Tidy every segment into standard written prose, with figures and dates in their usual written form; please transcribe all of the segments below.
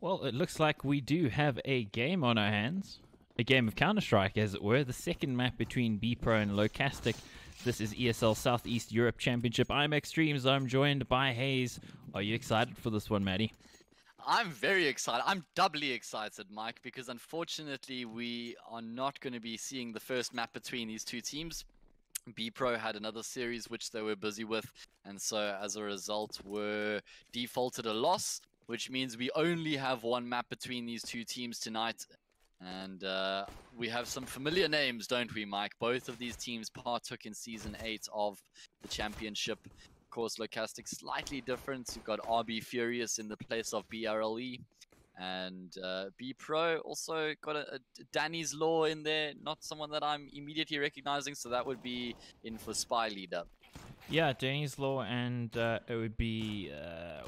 Well, it looks like we do have a game on our hands. A game of Counter-Strike, as it were. The second map between Bpro and Locastic. This is ESL Southeast Europe Championship. I'm Extremes. I'm joined by Hayes. Are you excited for this one, Maddie? I'm very excited. I'm doubly excited, Mike, because unfortunately we are not going to be seeing the first map between these two teams. Bpro had another series which they were busy with, and so as a result were defaulted a loss, which means we only have one map between these two teams tonight. And we have some familiar names, don't we, Mike? Both of these teams partook in Season 8 of the championship. Of course, Locastic slightly different. You've got RB Furious in the place of BRLE. And Bpro also got a Danny's Law in there. Not someone that I'm immediately recognizing, so that would be in for Spy Leader. Yeah, Danny's Law, and it would be...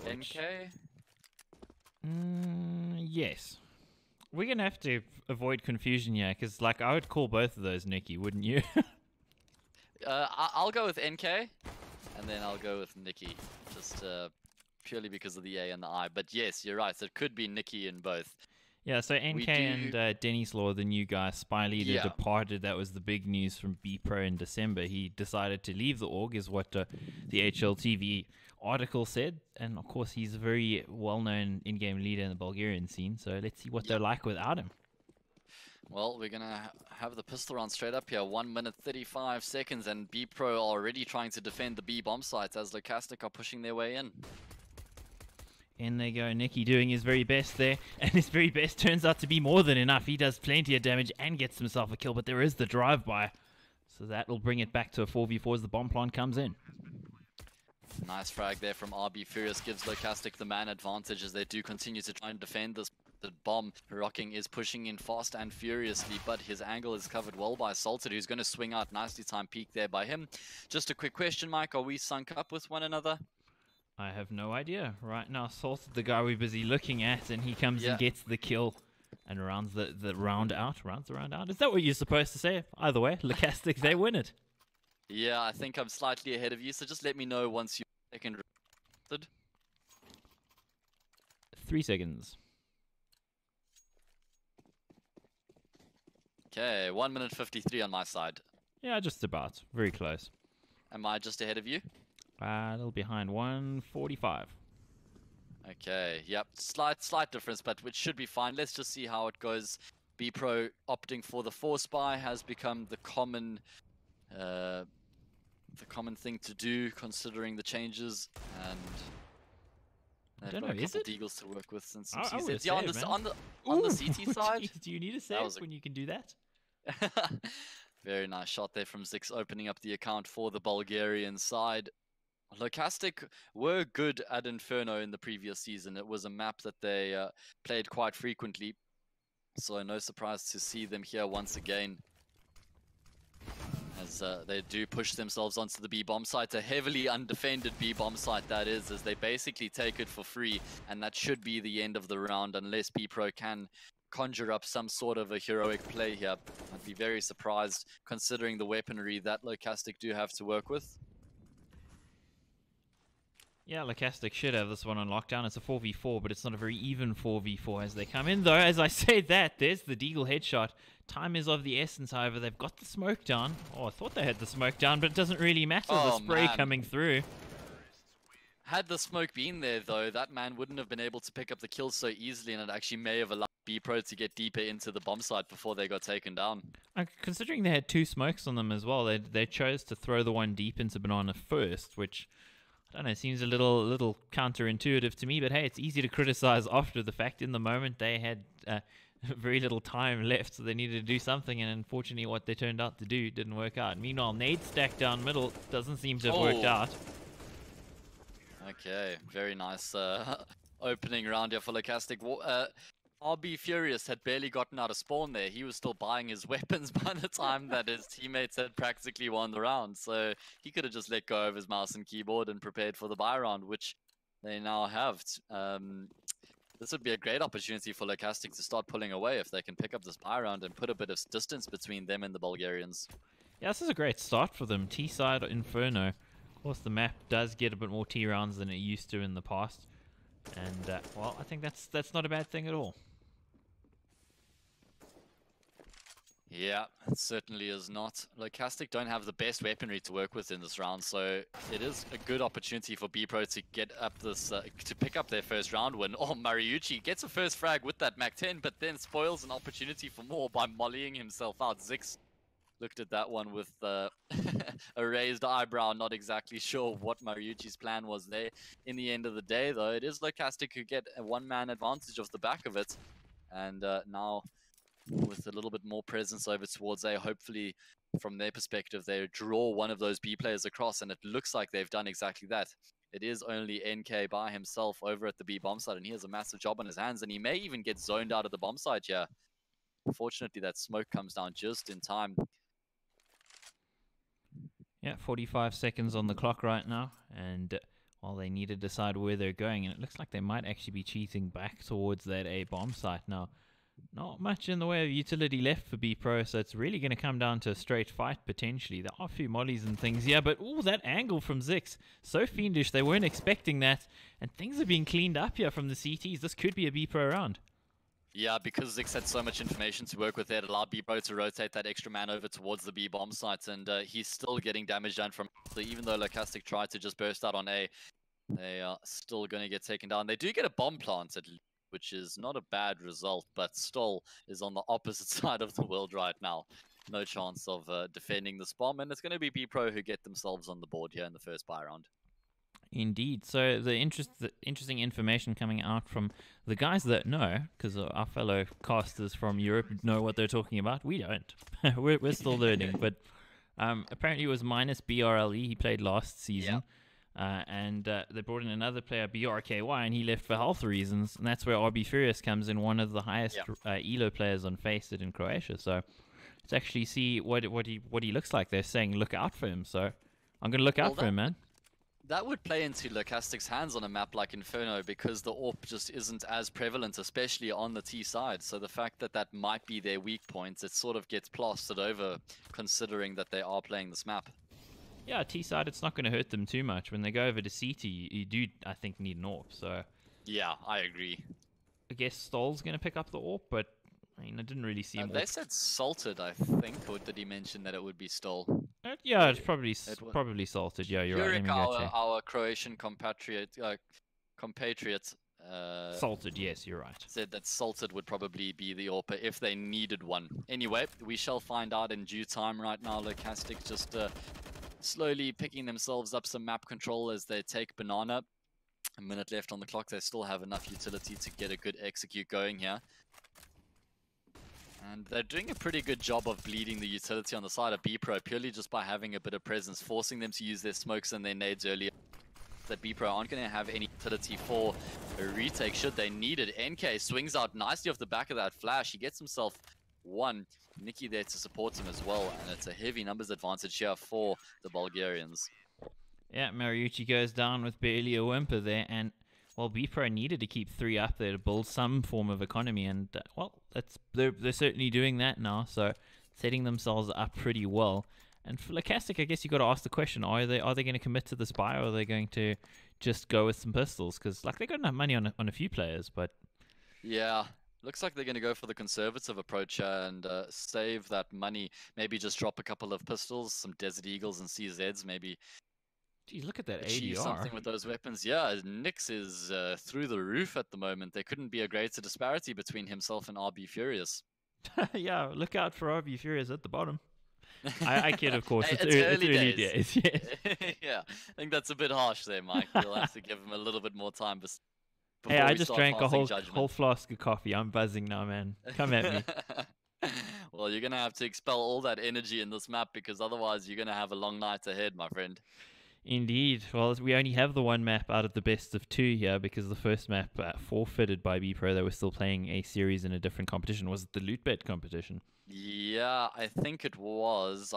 NK? Yes. We're going to have to avoid confusion here, because like, I would call both of those Nikki, wouldn't you? I'll go with NK, and then I'll go with Nikki, just purely because of the A and the I. But yes, you're right, so it could be Nikki in both. Yeah, so NK and Denny's Law, the new guy, Spy Leader, departed. That was the big news from Bpro in December. He decided to leave the org, is what the HLTV article said. And of course, he's a very well-known in-game leader in the Bulgarian scene. So let's see what they're like without him. Well, we're going to have the pistol round straight up here. 1 minute 35 seconds, and Bpro are already trying to defend the B bomb sites as Locastic are pushing their way in. In they go, Nicky doing his very best there, and his very best turns out to be more than enough. He does plenty of damage and gets himself a kill, but there is the drive-by. So that will bring it back to a 4v4 as the bomb plant comes in. Nice frag there from RB Furious, gives Locastic the man advantage as they do continue to try and defend this. The bomb Rocking is pushing in fast and furiously, but his angle is covered well by Salted, who's going to swing out. Nicely timed peek there by him. Just a quick question, Mike, are we sunk up with one another? I have no idea. Right now, Salted the guy we're busy looking at, and he comes and gets the kill and rounds the round out. Rounds the round out. Is that what you're supposed to say? Either way, Locastic, they win it. Yeah, I think I'm slightly ahead of you, so just let me know once you're second rounded. 3 seconds. Okay, 1 minute 53 on my side. Yeah, just about. Very close. Am I just ahead of you? A little behind, 145. Okay, yep, slight difference, but it should be fine. Let's just see how it goes. Bpro opting for the 4-spy has become the common thing to do, considering the changes, and they've got a couple deagles to work with since some CSGO. Yeah, on the CT side. Geez, do you need a save when you can do that? Very nice shot there from Zix, opening up the account for the Bulgarian side. Locastic were good at Inferno in the previous season. It was a map that they played quite frequently, so no surprise to see them here once again, as they do push themselves onto the B-bomb site, a heavily undefended B-bomb site that is, as they basically take it for free, and that should be the end of the round unless Bpro can conjure up some sort of a heroic play here. I'd be very surprised considering the weaponry that Locastic do have to work with. Yeah, Locastic should have this one on lockdown. It's a 4v4, but it's not a very even 4v4 as they come in, though. As I say that, there's the Deagle headshot. Time is of the essence, however. They've got the smoke down. Oh, I thought they had the smoke down, but it doesn't really matter. The spray coming through. Had the smoke been there, though, that man wouldn't have been able to pick up the kill so easily, and it actually may have allowed Bpro to get deeper into the bomb site before they got taken down. Considering they had 2 smokes on them as well, they chose to throw the one deep into Banana first, which... I don't know, it seems a little counterintuitive to me, but hey, it's easy to criticize after the fact. In the moment, they had very little time left, so they needed to do something, and unfortunately what they turned out to do didn't work out. Meanwhile, nade stack down middle doesn't seem to have worked out. Okay, very nice opening round here for Locastic. RB Furious had barely gotten out of spawn there. He was still buying his weapons by the time that his teammates had practically won the round. So he could have just let go of his mouse and keyboard and prepared for the buy round, which they now have. This would be a great opportunity for Locastic to start pulling away if they can pick up this buy round and put a bit of distance between them and the Bulgarians. Yeah, this is a great start for them. T-side Inferno. Of course, the map does get a bit more T rounds than it used to in the past. And well, I think that's not a bad thing at all. Yeah, it certainly is not. Locastic don't have the best weaponry to work with in this round, so it is a good opportunity for Bpro to get up this, to pick up their first round win. Oh, Mariucci gets a first frag with that MAC-10, but then spoils an opportunity for more by mollying himself out. Zix looked at that one with a raised eyebrow, not exactly sure what Mariucci's plan was there. In the end of the day, though, it is Locastic who get a one-man advantage off the back of it, and now with a little bit more presence over towards A, hopefully from their perspective they draw one of those B players across, and it looks like they've done exactly that. It is only NK by himself over at the B bomb site, and he has a massive job on his hands, and he may even get zoned out of the bomb site here. Fortunately, that smoke comes down just in time. Yeah, 45 seconds on the clock right now, and well, they need to decide where they're going, and it looks like they might actually be cheating back towards that A bomb site now. Not much in the way of utility left for Bpro, so it's really going to come down to a straight fight, potentially. There are a few mollies and things, yeah, but oh, that angle from Zix, so fiendish, they weren't expecting that, and things are being cleaned up here from the CTs. This could be a Bpro round. Yeah, because Zix had so much information to work with there, it allowed Bpro to rotate that extra man over towards the B bomb site, and he's still getting damage done from, so even though Locastic tried to just burst out on A, they are still going to get taken down. They do get a bomb planted, which is not a bad result, but Stoll is on the opposite side of the world right now. No chance of defending this bomb, and it's going to be Bpro who get themselves on the board here in the first buy round. Indeed. So the interesting information coming out from the guys that know, because our fellow casters from Europe know what they're talking about. We don't. we're still learning. But apparently it was minus BRLE. He played last season. Yep. And they brought in another player, BRKY, and he left for health reasons. And that's where RB Furious comes in, one of the highest ELO players on Faceit in Croatia. So let's actually see what he looks like. They're saying look out for him. So I'm going to look out for him, man. That would play into Locastic's hands on a map like Inferno, because the AWP just isn't as prevalent, especially on the T side. So the fact that that might be their weak points, it sort of gets plastered over, considering that they are playing this map. Yeah, T side, it's not going to hurt them too much. When they go over to CT, you do, I think, need an AWP. So yeah, I agree. I guess Stoll's going to pick up the AWP, but I mean, I didn't really see him. They said salted, I think, or did he mention that it would be Stoll? Yeah, it's probably salted. Yeah, you're right. Our Croatian compatriot, salted. Yes, you're right. Said that salted would probably be the AWP if they needed one. Anyway, we shall find out in due time. Right now, Locastic just slowly picking themselves up some map control as they take Banana. A minute left on the clock. They still have enough utility to get a good execute going here. And they're doing a pretty good job of bleeding the utility on the side of Bpro, purely just by having a bit of presence, forcing them to use their smokes and their nades earlier. That Bpro aren't going to have any utility for a retake should they need it. NK swings out nicely off the back of that flash. He gets himself one. Nikki there to support him as well, and it's a heavy numbers advantage here for the Bulgarians. Yeah, Mariucci goes down with barely a whimper there, and well, Bpro needed to keep 3 up there to build some form of economy, and well, they're certainly doing that now, so setting themselves up pretty well. And for Locastic, I guess you got to ask the question: Are they going to commit to this buy, or are they going to just go with some pistols? Because like they got enough money on a few players, but yeah. Looks like they're going to go for the conservative approach and save that money. Maybe just drop a couple of pistols, some Desert Eagles and CZs, maybe. Geez, look at that achieve ADR. Something with those weapons. Yeah, Nyx is through the roof at the moment. There couldn't be a greater disparity between himself and RB Furious. Yeah, look out for RB Furious at the bottom. I kid, of course. It's early days. Yes. Yeah, I think that's a bit harsh there, Mike. You'll have to give him a little bit more time. Hey, I just drank a whole flask of coffee. I'm buzzing now, man. Come at me. Well, you're going to have to expel all that energy in this map, because otherwise you're going to have a long night ahead, my friend. Indeed. Well, we only have the one map out of the best of 2 here, because the first map forfeited by Bpro. They were still playing a series in a different competition. Was it the loot bet competition? Yeah, I think it was.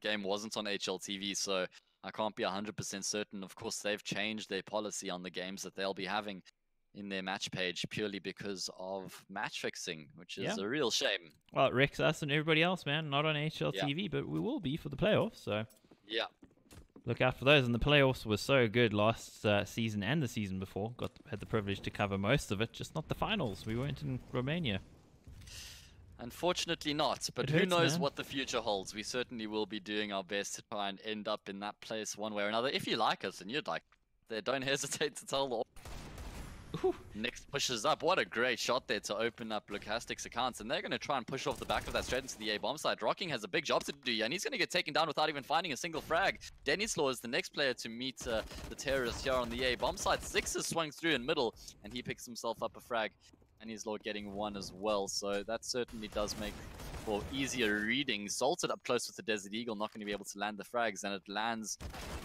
Game wasn't on HLTV, so I can't be 100% certain. Of course, they've changed their policy on the games that they'll be having in their match page purely because of match fixing, which is a real shame. Well, it wrecks us and everybody else, man. Not on HLTV, but we will be for the playoffs, so... Yeah. look out for those. And the playoffs were so good last season and the season before. Had the privilege to cover most of it, just not the finals. We weren't in Romania. Unfortunately not, but It who hurts, knows man. what the future holds. We certainly will be doing our best to try and end up in that place one way or another. If you like us and you'd like there, don't hesitate to tell the Ooh. Next pushes up. What a great shot there to open up Locastic's accounts. And they're going to try and push off the back of that straight into the A bomb side. Rocking has a big job to do, and he's going to get taken down without even finding a single frag. Denislaw is the next player to meet the terrorists here on the A bomb side. Six has swung through in middle, and he picks himself up a frag. And Denislaw getting one as well. So that certainly does make for easier reading. Salted up close with the Desert Eagle, not going to be able to land the frags, and it lands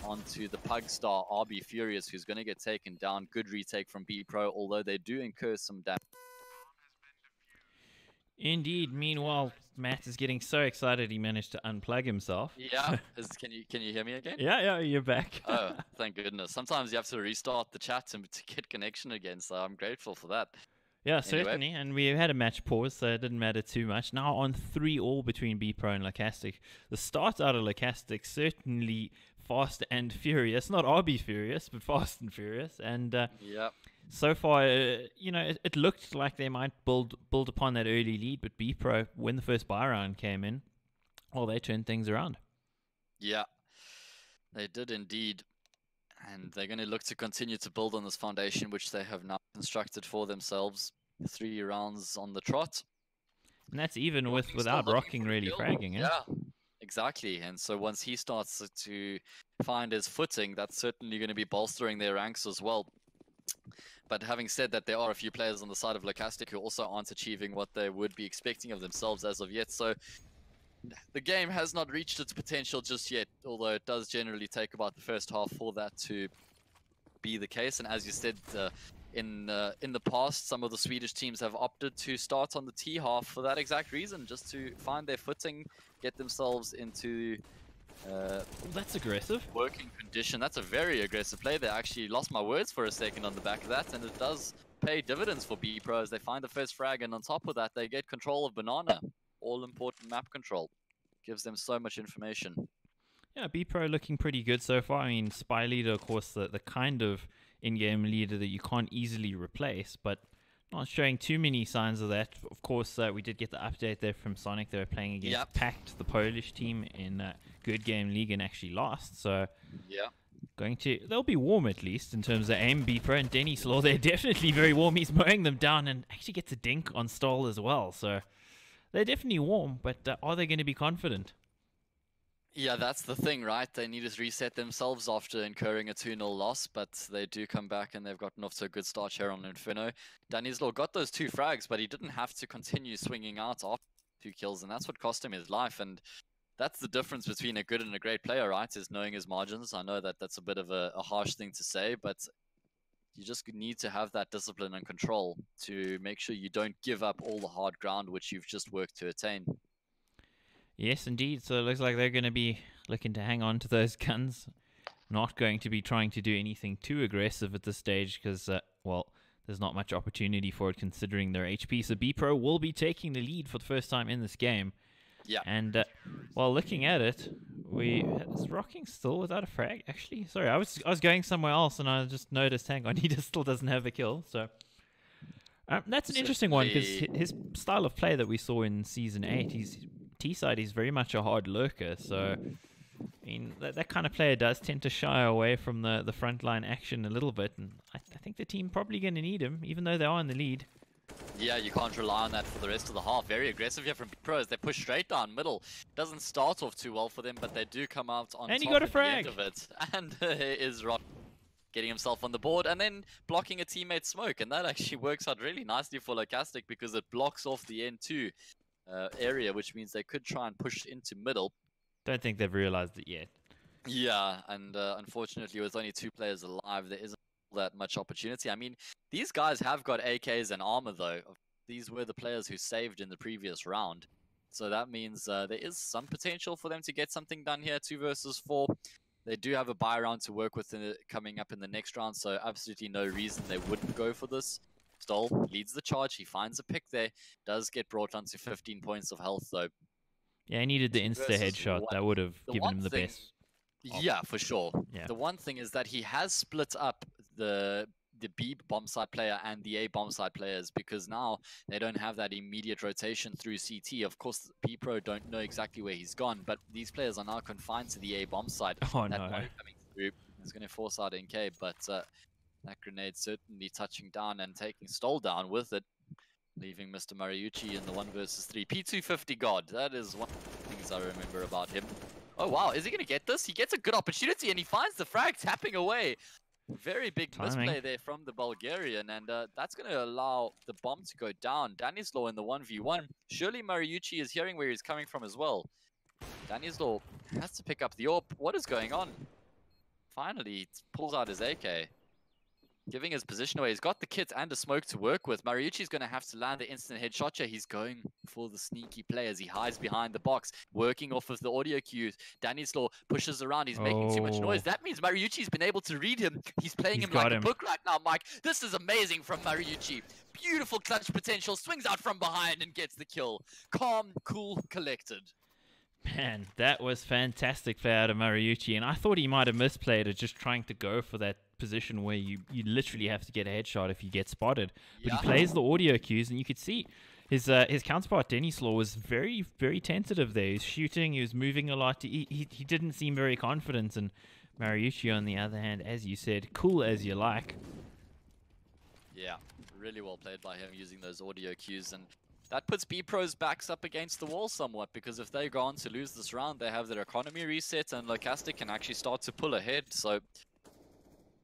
onto the Pug Star RB Furious, who's going to get taken down. Good retake from Bpro, although they do incur some damage. Indeed. Meanwhile, Matt is getting so excited he managed to unplug himself. Yeah, can you hear me again? Yeah, you're back. Oh, thank goodness. Sometimes you have to restart the chat to get connection again, so I'm grateful for that. Yeah, certainly, and we had a match pause, so it didn't matter too much. Now on 3-3 between Bpro and Locastic. The start out of Locastic certainly fast and furious, not RB furious, but fast and furious. And yeah, so far, it looked like they might build upon that early lead, but Bpro, when the first buy round came in, well, they turned things around. Yeah, they did indeed. And they're going to look to continue to build on this foundation, which they have now constructed for themselves. 3 rounds on the trot. And that's even without Rocking really fragging, eh? Yeah, exactly. And so once he starts to find his footing, that's certainly going to be bolstering their ranks as well. But having said that, there are a few players on the side of Locastic who also aren't achieving what they would be expecting of themselves as of yet. So the game has not reached its potential just yet, although it does generally take about the first half for that to be the case. And as you said, in the past, some of the Swedish teams have opted to start on the T half for that exact reason, just to find their footing, get themselves into that's aggressive. Working condition. That's a very aggressive play. They actually lost my words for a second on the back of that, and it does pay dividends for Bpro as they find the first frag, and on top of that, they get control of Banana. All important map control. Gives them so much information. Yeah, Bpro looking pretty good so far. I mean, Spy Leader, of course, the kind of in-game leader that you can't easily replace, but not showing too many signs of that. Of course, we did get the update there from Sonic. They were playing against Pact, the Polish team, in Good Game League and actually lost. So yeah, they'll be warm at least in terms of aim. Bpro and Denislaw, they're definitely very warm. He's mowing them down and actually gets a dink on Stoll as well. So they're definitely warm, but are they going to be confident? Yeah, that's the thing, right? They need to reset themselves after incurring a 2-0 loss, but they do come back and they've gotten off to a good start here on Inferno. Denislaw got those 2 frags, but he didn't have to continue swinging out after 2 kills, and that's what cost him his life. And that's the difference between a good and a great player, right? Is knowing his margins. I know that that's a bit of a harsh thing to say, but you just need to have that discipline and control to make sure you don't give up all the hard ground which you've just worked to attain. Yes, indeed. So it looks like they're going to be looking to hang on to those guns. Not going to be trying to do anything too aggressive at this stage because, well, there's not much opportunity for it considering their HP. So Bpro will be taking the lead for the first time in this game. Yeah. And while looking at it, is Rocking still without a frag? Actually, sorry, I was going somewhere else and I just noticed. Hang on, he just still doesn't have a kill. So that's an interesting one because his style of play that we saw in Season 8, he's T-side, he's very much a hard lurker, so I mean, that kind of player does tend to shy away from the frontline action a little bit, and I think the team probably going to need him, even though they are in the lead. Yeah, you can't rely on that for the rest of the half. Very aggressive here from Bpro as they push straight down middle. Doesn't start off too well for them, but they do come out on and top he got a at frag. the end of it. And is Rock getting himself on the board and then blocking a teammate smoke, and that actually works out really nicely for Locastic because it blocks off the N2 area, which means they could try and push into middle. Don't think they've realized it yet. Yeah, and unfortunately with only 2 players alive, there isn't that much opportunity. I mean, these guys have got AKs and armor though. These were the players who saved in the previous round. So that means there is some potential for them to get something done here, 2 versus 4. They do have a buy round to work with coming up in the next round, so absolutely no reason they wouldn't go for this. Stoll leads the charge. He finds a pick there. Does get brought onto 15 points of health, though. Yeah, he needed the insta headshot. That would have given him the best. Yeah, for sure. Yeah. The one thing is that he has split up the B bomb site player and the A bomb site players, because now they don't have that immediate rotation through CT. Of course, Bpro don't know exactly where he's gone, but these players are now confined to the A bomb site. Oh That no. body coming through is going to force out NK, but that grenade certainly touching down and taking Stoll down with it, leaving Mr. Mariucci in the 1 versus 3. P250 God, that is one of the things I remember about him. Oh wow, is he going to get this? He gets a good opportunity and he finds the frag tapping away. Very big misplay there from the Bulgarian, and that's going to allow the bomb to go down. Danislaw in the 1v1. Surely Mariucci is hearing where he's coming from as well. Danislaw has to pick up the AWP. What is going on? Finally, he pulls out his AK, giving his position away. He's got the kit and a smoke to work with. Mariucci's going to have to land the instant headshot here. He's going for the sneaky play as he hides behind the box, working off of the audio cues. Danislaw pushes around. He's making too much noise. That means Mariucci's been able to read him. He's playing him like a book right now, Mike. This is amazing from Mariucci. Beautiful clutch potential. Swings out from behind and gets the kill. Calm, cool, collected. Man, that was fantastic play out of Mariucci, and I thought he might have misplayed it, just trying to go for that position where you literally have to get a headshot if you get spotted. But he plays the audio cues, and you could see his counterpart Danislaw was very, very tentative there. He's shooting, he was moving a lot. He didn't seem very confident, and Mariucci, on the other hand, as you said, cool as you like. Yeah, really well played by him using those audio cues, and that puts Bpro's backs up against the wall somewhat, because if they go on to lose this round, they have their economy reset, and Locastic can actually start to pull ahead. So,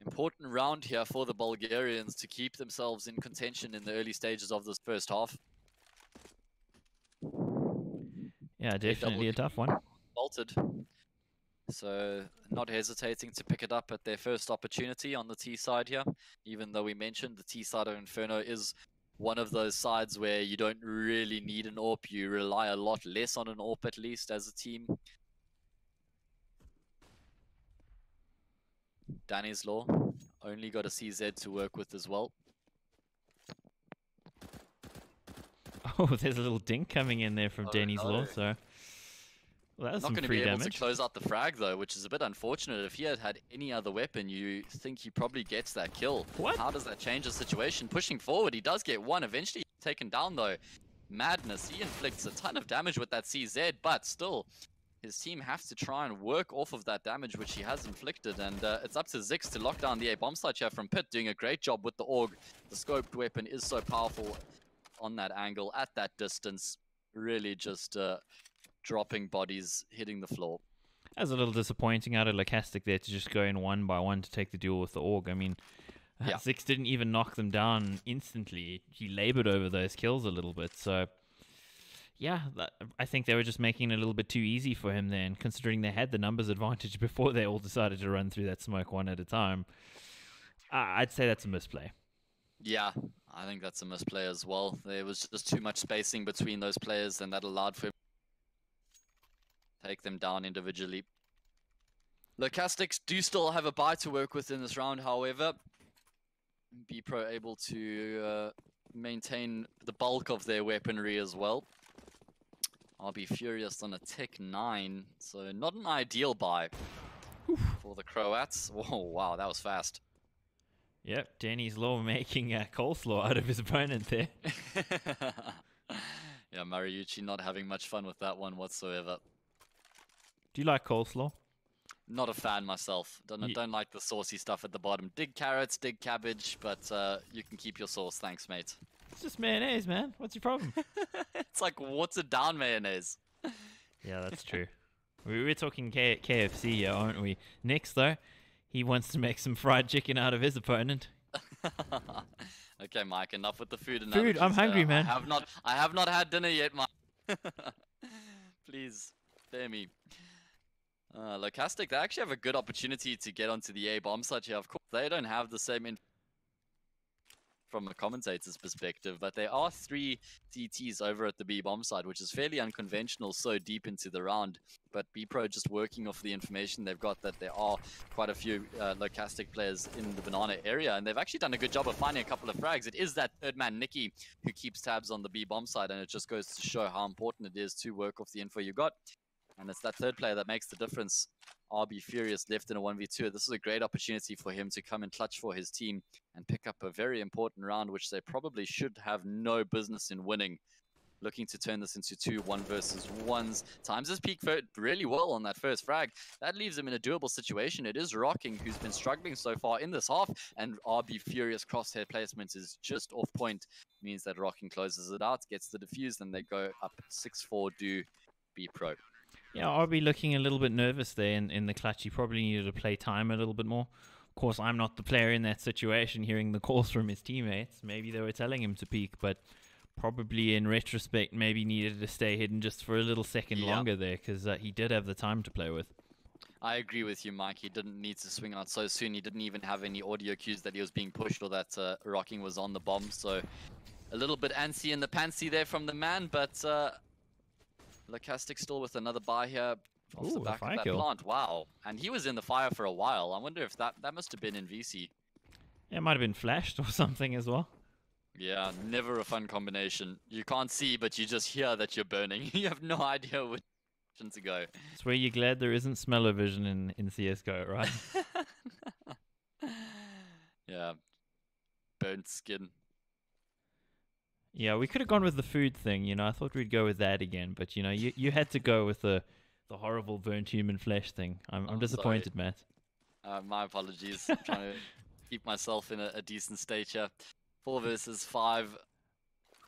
important round here for the Bulgarians to keep themselves in contention in the early stages of this first half. Yeah, definitely a tough one. Bolted. So, not hesitating to pick it up at their first opportunity on the T side here, even though we mentioned the T side of Inferno is one of those sides where you don't really need an AWP. You rely a lot less on an AWP, at least, as a team. Danislaw only got a CZ to work with as well. Oh, there's a little dink coming in there from Danislaw, so... Well, that was not going to free be able damage. to close out the frag, though, which is a bit unfortunate. If he had had any other weapon, you think he probably gets that kill. What? How does that change the situation? Pushing forward, he does get one. Eventually taken down, though. Madness. He inflicts a ton of damage with that CZ, but still, his team have to try and work off of that damage which he has inflicted, and it's up to Zix to lock down the A bomb site here from Pit, doing a great job with the AUG. The scoped weapon is so powerful on that angle, at that distance. Really just... dropping bodies, hitting the floor. That was a little disappointing out of Locastic there to just go in 1 by 1 to take the duel with the AUG. I mean, Zix didn't even knock them down instantly. He labored over those kills a little bit. So, yeah, I think they were just making it a little bit too easy for him then, considering they had the numbers advantage before they all decided to run through that smoke one at a time. I'd say that's a misplay. Yeah, I think that's a misplay as well. There was just too much spacing between those players, and that allowed for him take them down individually. Locastics do still have a buy to work with in this round, however. Bpro able to maintain the bulk of their weaponry as well. I'll be furious on a Tech 9, so not an ideal buy for the Croats. Oh, wow, that was fast. Yep, Danislaw making coleslaw out of his opponent there. Yeah, Mariucci not having much fun with that one whatsoever. Do you like coleslaw? Not a fan myself. Don't like the saucy stuff at the bottom. Dig carrots, dig cabbage, but you can keep your sauce. Thanks, mate. It's just mayonnaise, man. What's your problem? It's like watered down mayonnaise. Yeah, that's true. We're talking KFC here, aren't we? Next, though, he wants to make some fried chicken out of his opponent. Okay, Mike, enough with the food. Food, I'm hungry, man. I have not had dinner yet, Mike. Please, spare me. Locastic, they actually have a good opportunity to get onto the A bomb site here. Of course, they don't have the same from a commentator's perspective, but there are 3 DTs over at the B bomb side, which is fairly unconventional so deep into the round. But Bpro just working off the information they've got that there are quite a few Locastic players in the banana area, and they've actually done a good job of finding a couple of frags. It is that third man, Nikki, who keeps tabs on the B bomb side, and it just goes to show how important it is to work off the info you got. And it's that third player that makes the difference. RB Furious left in a 1v2. This is a great opportunity for him to come and clutch for his team and pick up a very important round, which they probably should have no business in winning. Looking to turn this into 2 1v1s. Times his peak really well on that first frag. That leaves him in a doable situation. It is Rocking who's been struggling so far in this half, and RB Furious crosshair placement is just off point. Means that Rocking closes it out, gets the defuse, and they go up 6-4 do Bpro. Yeah, RB looking a little bit nervous there in the clutch. He probably needed to play time a little bit more. Of course, I'm not the player in that situation, hearing the calls from his teammates. Maybe they were telling him to peek, but probably in retrospect, maybe needed to stay hidden just for a little second longer there, because he did have the time to play with. I agree with you, Mike. He didn't need to swing out so soon. He didn't even have any audio cues that he was being pushed or that Rocking was on the bomb. So a little bit antsy in the pantsy there from the man, but Locastic still with another buy here off the back of that plant. Wow. And he was in the fire for a while. I wonder if that must have been in VC. Yeah, it might have been flashed or something as well. Yeah, never a fun combination. You can't see, but you just hear that you're burning. You have no idea which direction to go. It's where you're glad there isn't smell-o-vision in CSGO, right? Yeah. Burnt skin. Yeah, we could have gone with the food thing, you know. I thought we'd go with that again, but, you know, you had to go with the horrible burnt human flesh thing. I'm disappointed, sorry. Matt. My apologies. I'm trying to keep myself in a decent state here. 4 versus 5.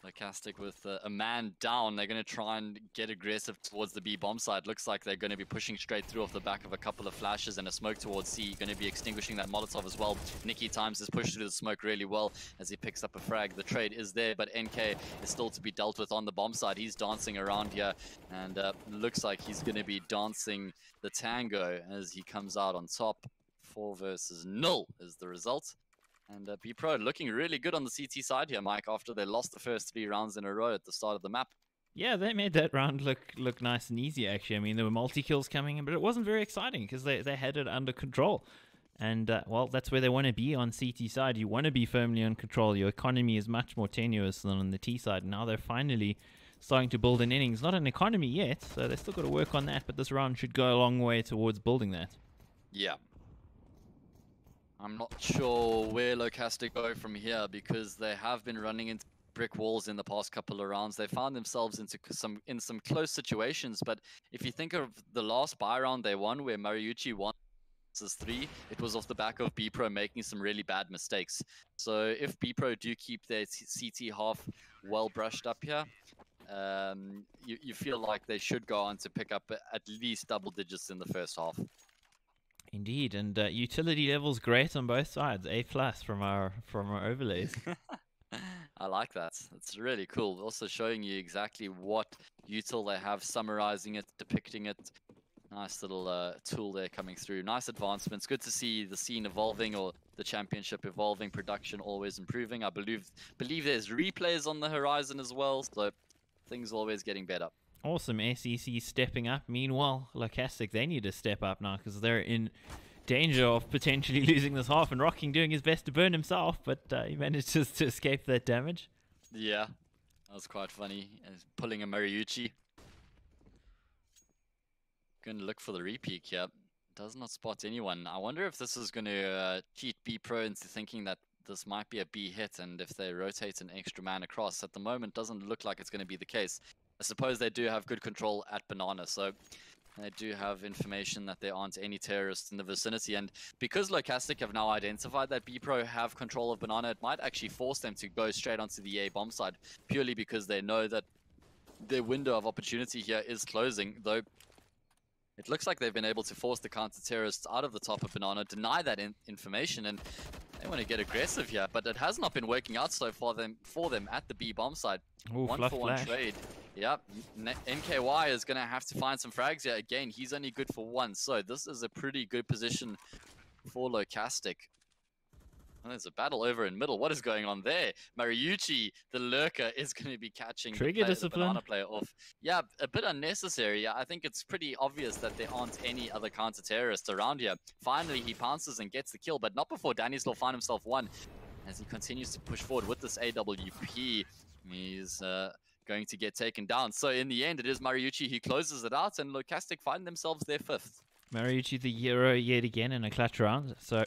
Locastic with a man down. They're going to try and get aggressive towards the B bomb side. Looks like they're going to be pushing straight through off the back of a couple of flashes and a smoke towards C. Going to be extinguishing that Molotov as well. Nicky times his push through the smoke really well as he picks up a frag. The trade is there, but NK is still to be dealt with on the bomb side. He's dancing around here and looks like he's going to be dancing the tango as he comes out on top. 4 versus 0 is the result. And Bpro looking really good on the CT side here, Mike, after they lost the first 3 rounds in a row at the start of the map. Yeah, they made that round look nice and easy, actually. I mean, there were multi-kills coming in, but it wasn't very exciting because they had it under control. And, well, that's where they want to be on CT side. You want to be firmly in control. Your economy is much more tenuous than on the T side. Now they're finally starting to build an innings. Not an economy yet, so they've still got to work on that, but this round should go a long way towards building that. Yeah. I'm not sure where Locastic go from here because they have been running into brick walls in the past couple of rounds. They found themselves in some close situations, but if you think of the last buy round they won where Mariucci won versus 3, it was off the back of Bpro making some really bad mistakes. So if Bpro do keep their CT half well brushed up here, you feel like they should go on to pick up at least double digits in the first half. Indeed, and utility level's great on both sides. A+ from our overlays. I like that. It's really cool. Also showing you exactly what util they have, summarizing it, depicting it. Nice little tool there coming through. Nice advancements. Good to see the scene evolving or the championship evolving. Production always improving. I believe there's replays on the horizon as well. So things always getting better. Awesome, SEC stepping up. Meanwhile, Locastic, they need to step up now because they're in danger of potentially losing this half, and Rocking doing his best to burn himself, but he managed to escape that damage. Yeah, that was quite funny. Pulling a Mariucci. Going to look for the repeat here. Does not spot anyone. I wonder if this is going to cheat Bpro into thinking that this might be a B hit, and if they rotate an extra man across. At the moment, doesn't look like it's going to be the case. I suppose they do have good control at Banana, so they do have information that there aren't any terrorists in the vicinity. And because Locastic have now identified that Bpro have control of Banana, it might actually force them to go straight onto the A bomb side, purely because they know that their window of opportunity here is closing, though it looks like they've been able to force the counter-terrorists out of the top of Banana, deny that information, and they want to get aggressive here, but it has not been working out so far for them at the B bomb side. Ooh, 1-for-1 trade. Yep, NKY is going to have to find some frags here. Again, he's only good for 1, so this is a pretty good position for Locastic. And there's a battle over in middle. What is going on there? Mariucci, the lurker, is going to be catching the Banana player off. Yeah, a bit unnecessary. I think it's pretty obvious that there aren't any other counter-terrorists around here. Finally, he pounces and gets the kill, but not before Danny's will find himself 1. As he continues to push forward with this AWP, he's going to get taken down. So in the end, it is Mariucci who closes it out, and Locastic find themselves their 5th. Mariucci the hero yet again in a clutch round. So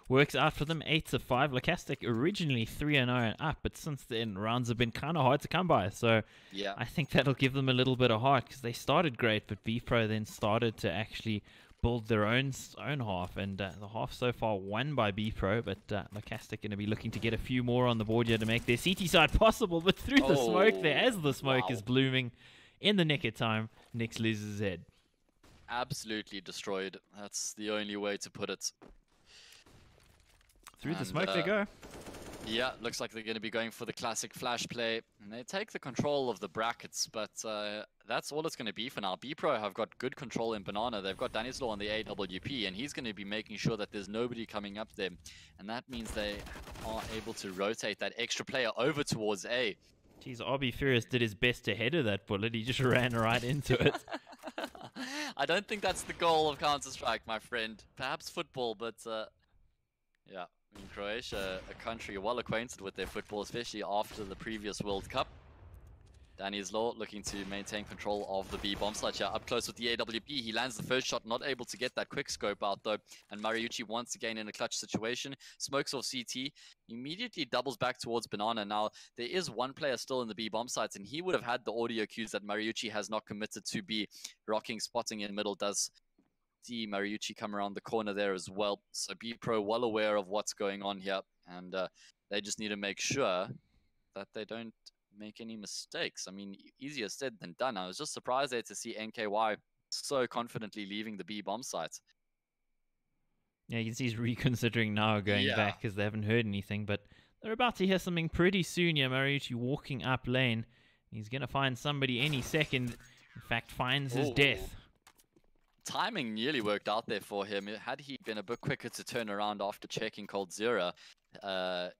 works out for them 8-5. Locastic originally 3-0 and up, but since then rounds have been kind of hard to come by. So yeah, I think that'll give them a little bit of heart because they started great, but Bpro then started to actually build their own half, and the half so far won by Bpro, but Locastic going to be looking to get a few more on the board here to make their CT side possible, but through the smoke there, as the smoke is blooming in the nick of time, Nix loses his head. Absolutely destroyed. That's the only way to put it. Through the smoke they go. Yeah, looks like they're going to be going for the classic flash play. And they take the control of the brackets, but that's all it's going to be for now. Bpro have got good control in Banana. They've got Danislaw on the AWP, and he's going to be making sure that there's nobody coming up there. And that means they are able to rotate that extra player over towards A. Jeez, RB Furious did his best to header that bullet. He just ran right into it. I don't think that's the goal of Counter-Strike, my friend. Perhaps football, but yeah. In Croatia, a country well acquainted with their football, especially after the previous World Cup. Danislaw looking to maintain control of the B bomb site here. Up close with the AWP, he lands the first shot, not able to get that quick scope out though. And Mariucci once again in a clutch situation, smokes off CT, immediately doubles back towards Banana. Now, there is one player still in the B bomb sites, and he would have had the audio cues that Mariucci has not committed to be rocking, spotting in middle. Does see Mariucci come around the corner there as well. So Bpro well aware of what's going on here, and they just need to make sure that they don't make any mistakes. I mean, easier said than done. I was just surprised there to see NKY so confidently leaving the B bomb site. Yeah, you can see he's reconsidering now going back because they haven't heard anything, but they're about to hear something pretty soon here. Mariucci walking up lane. He's going to find somebody any second. In fact, finds his death. Timing nearly worked out there for him. Had he been a bit quicker to turn around after checking Cold Zero,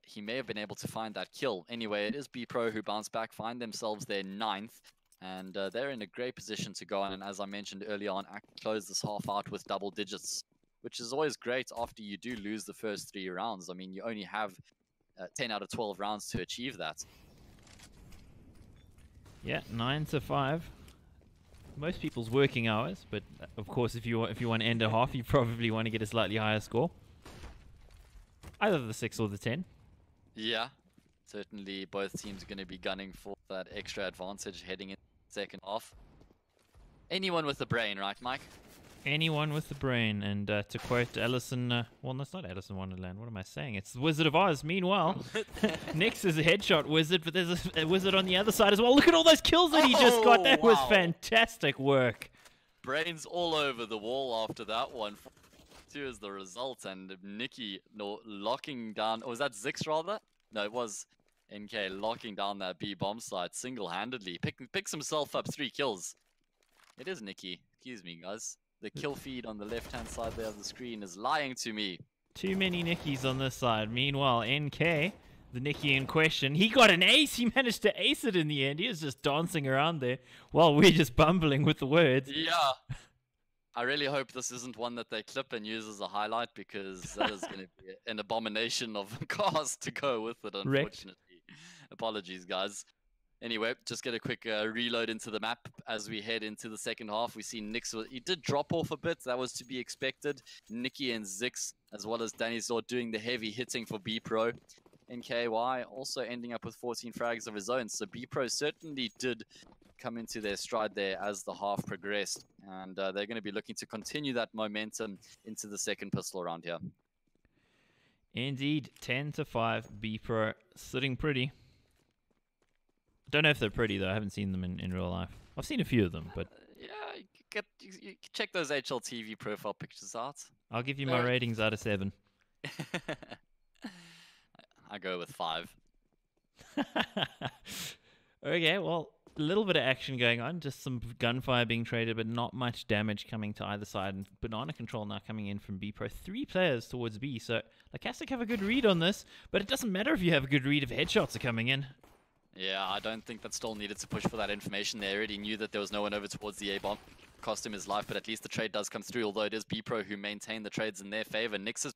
he may have been able to find that kill. Anyway, it is Bpro who bounce back, find themselves their 9th, and they're in a great position to go on. And as I mentioned earlier on, close this half out with double digits, which is always great after you do lose the first 3 rounds. I mean, you only have 10 out of 12 rounds to achieve that. Yeah, 9-5. Most people's working hours, but of course, if you want to end a half, you probably want to get a slightly higher score, either the 6 or the 10. Yeah, certainly both teams are going to be gunning for that extra advantage heading in the second half. Anyone with a brain, right, Mike? Anyone with the brain, and to quote Allison, well, that's not Alice in Wonderland. What am I saying? It's the Wizard of Oz. Meanwhile, Nix is a headshot wizard, but there's a wizard on the other side as well. Look at all those kills that he just got. That was fantastic work. Brains all over the wall after that one. 2 is the result, and Nikki locking down. Or was that Zix rather? No, it was NK locking down that B bomb site single-handedly. Picks himself up 3 kills. It is Nikki. Excuse me, guys. The kill feed on the left-hand side there of the screen is lying to me. Too many Nickies on this side. Meanwhile, NK, the Nicky in question, he got an ace. He managed to ace it in the end. He was just dancing around there while we're just bumbling with the words. Yeah. I really hope this isn't one that they clip and use as a highlight, because that is going to be an abomination of cars to go with it, unfortunately. Apologies, guys. Anyway, just get a quick reload into the map as we head into the second half. We see Nix, he did drop off a bit. That was to be expected. Nikki and Zix, as well as Danislaw, doing the heavy hitting for Bpro. NKY also ending up with 14 frags of his own. So Bpro certainly did come into their stride there as the half progressed. And they're going to be looking to continue that momentum into the second pistol round here. Indeed, 10-5. Bpro sitting pretty. Don't know if they're pretty, though. I haven't seen them in real life. I've seen a few of them, but... yeah, you check those HLTV profile pictures out. I'll give you my ratings out of 7. I go with 5. Okay, well, a little bit of action going on. Just some gunfire being traded, but not much damage coming to either side. And Banana control now coming in from Bpro. 3 players towards B, so Locastic have a good read on this, but it doesn't matter if you have a good read if headshots are coming in. Yeah, I don't think that Stoll needed to push for that information. They already knew that there was no one over towards the A-bomb. cost him his life, but at least the trade does come through, although it is Bpro who maintain the trades in their favor. Nyx is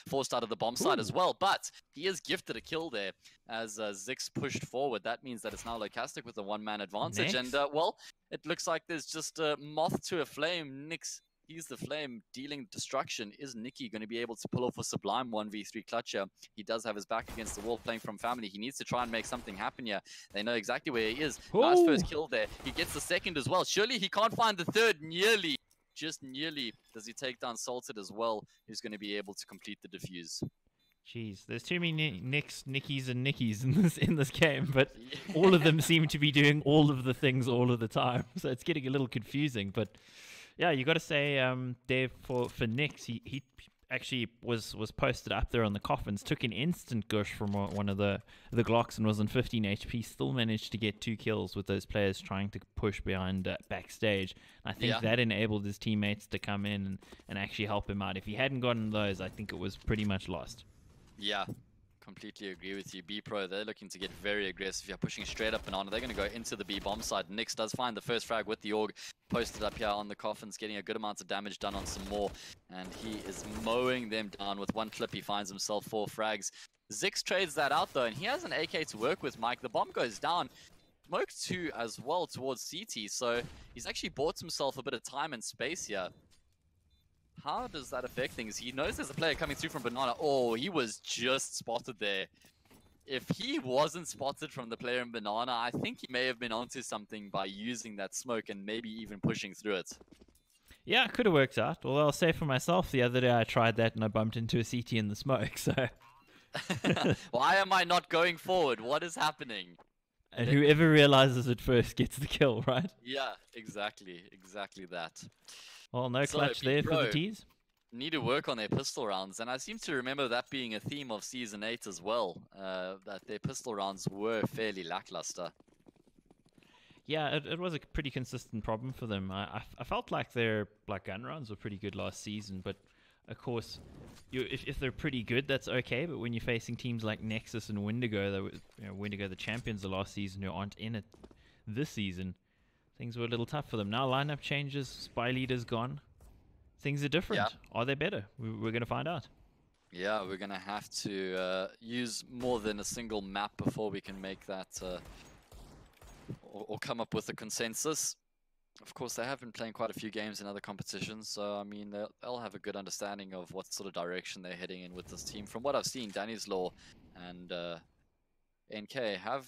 forced out of the bomb side as well, but he is gifted a kill there as Zix pushed forward. That means that it's now Locastic with a one-man advantage, and well, it looks like there's just a moth to a flame. Nyx, he's the flame dealing destruction. Is Nicky going to be able to pull off a sublime 1v3 clutch here? He does have his back against the wall playing from family. He needs to try and make something happen here. They know exactly where he is. Ooh. Nice first kill there. He gets the second as well. Surely he can't find the third. Nearly. Just nearly. Does he take down Salted as well, who's going to be able to complete the defuse? Jeez, there's too many Nickies and Nickies in this game, but all of them seem to be doing all of the things all of the time. So it's getting a little confusing, but yeah, you got to say, there for Nyx, he actually was posted up there on the coffins, took an instant gush from one of the Glocks and was on 15 HP, still managed to get 2 kills with those players trying to push behind backstage. I think that enabled his teammates to come in and actually help him out. If he hadn't gotten those, I think it was pretty much lost. Yeah, completely agree with you. Bpro, they're looking to get very aggressive. You're pushing straight up and on. They're going to go into the B bomb side. Nyx does find the first frag with the AUG posted up here on the coffins, getting a good amount of damage done on some more. And he is mowing them down with one clip. He finds himself 4 frags. Zix trades that out though, and he has an AK to work with, Mike. The bomb goes down. Smoke 2 as well towards CT, so he's actually bought himself a bit of time and space here. How does that affect things? He knows there's a player coming through from Banana. Oh, he was just spotted there. If he wasn't spotted from the player in Banana, I think he may have been onto something by using that smoke and maybe even pushing through it. Yeah, it could have worked out. Although I'll say for myself, the other day I tried that and I bumped into a CT in the smoke, so... Why am I not going forward? What is happening? And whoever realizes it first gets the kill, right? Yeah, exactly that. Well, no clutch there for the T's. Need to work on their pistol rounds, and I seem to remember that being a theme of Season 8 as well, that their pistol rounds were fairly lackluster. Yeah, it was a pretty consistent problem for them. I felt like their gun rounds were pretty good last season, but of course, if they're pretty good, that's okay, but when you're facing teams like Nexus and Wendigo, Wendigo the champions of last season who aren't in it this season, things were a little tough for them. Now lineup changes, Spy Leader's gone. Things are different. Yeah. Are they better? We're going to find out. Yeah, we're going to have to use more than a single map before we can make that or come up with a consensus. Of course, they have been playing quite a few games in other competitions, so I mean, they'll have a good understanding of what sort of direction they're heading in with this team. From what I've seen, Danny's Law and NK have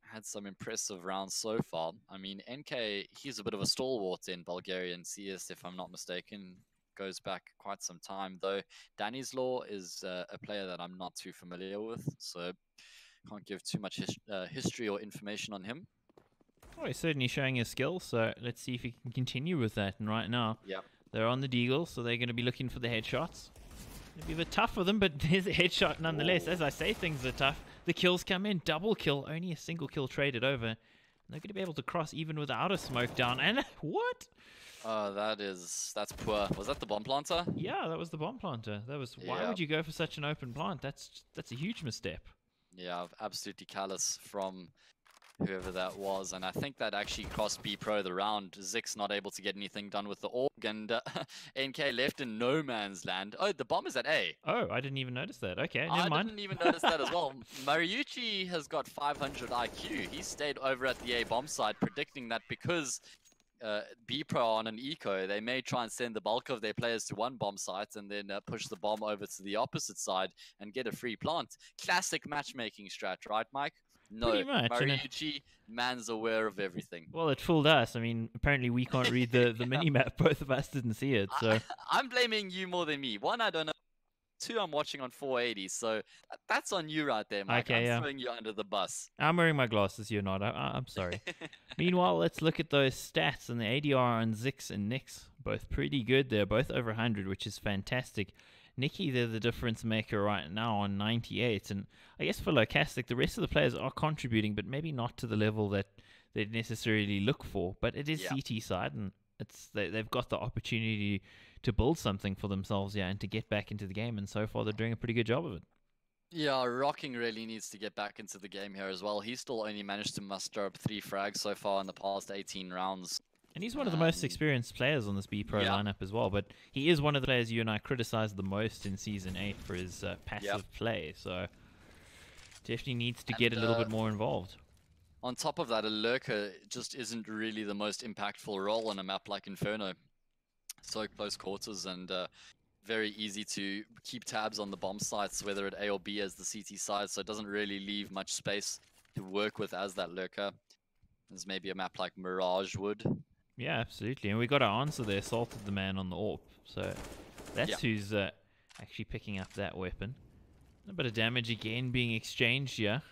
had some impressive rounds so far. I mean, NK, he's a bit of a stalwart in Bulgarian CS, if I'm not mistaken. Goes back quite some time, though. Danny's Law is a player that I'm not too familiar with, so can't give too much history or information on him. Oh, he's certainly showing his skills, so let's see if he can continue with that. And right now, they're on the deagle, so they're going to be looking for the headshots. It'll be a bit tough for them, but there's a headshot nonetheless. As I say, things are tough. The kills come in, double kill, only a single kill traded over. And they're going to be able to cross even without a smoke down. And what? That's poor. Was that the bomb planter? Yeah, that was the bomb planter. That was. Why would you go for such an open plant? That's a huge misstep. Yeah, absolutely callous from whoever that was, and I think that actually cost Bpro the round. Zix not able to get anything done with the AUG, and NK left in no man's land. Oh, the bomb is at A. Oh, I didn't even notice that. Okay, never mind. I didn't even notice that as well. Mariucci has got 500 IQ. He stayed over at the A bomb side, predicting that because Bpro on an eco, they may try and send the bulk of their players to one bomb site and then push the bomb over to the opposite side and get a free plant. Classic matchmaking strat, right, Mike? No, Mariucci, man's aware of everything. Well, it fooled us. I mean, apparently we can't read the mini-map. Both of us didn't see it, so... I'm blaming you more than me. One, I don't know. Two, I'm watching on 480, so that's on you right there, Mike. Okay, I'm throwing you under the bus. I'm wearing my glasses, you're not. I'm sorry. Meanwhile, let's look at those stats, and the ADR on Zix and Nyx. Both pretty good. They're both over 100, which is fantastic. Nicky, they're the difference maker right now on 98, and I guess for Locastic, the rest of the players are contributing, but maybe not to the level that they'd necessarily look for. But it is CT side, and they've got the opportunity to build something for themselves, and to get back into the game, and so far they're doing a pretty good job of it. Yeah, Rocking really needs to get back into the game here as well. He's still only managed to muster up 3 frags so far in the past 18 rounds. And he's one of the most experienced players on this Bpro Yeah. lineup as well. But he is one of the players you and I criticized the most in Season 8 for his passive play. So definitely needs to get a little bit more involved. On top of that, a lurker just isn't really the most impactful role on a map like Inferno. So close quarters and very easy to keep tabs on the bomb sites, whether at A or B as the CT side, so it doesn't really leave much space to work with as that lurker, as maybe a map like Mirage would. Yeah, absolutely. And we got our answer there, salted the man on the AWP. So that's who's actually picking up that weapon. A bit of damage again being exchanged here.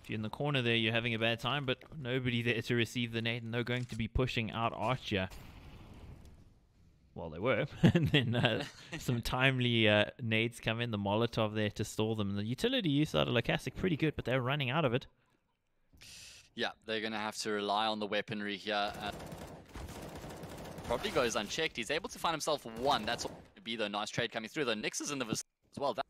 If you're in the corner there, you're having a bad time, but nobody there to receive the nade, and they're going to be pushing out Archer. Well, they were. And then some timely nades come in, the Molotov there to stall them. The utility use out of Locastic pretty good, but they're running out of it. Yeah, they're going to have to rely on the weaponry here. Probably goes unchecked. He's able to find himself one. That's what would be the nice trade coming through. The Nyx is in the vicinity as well. That's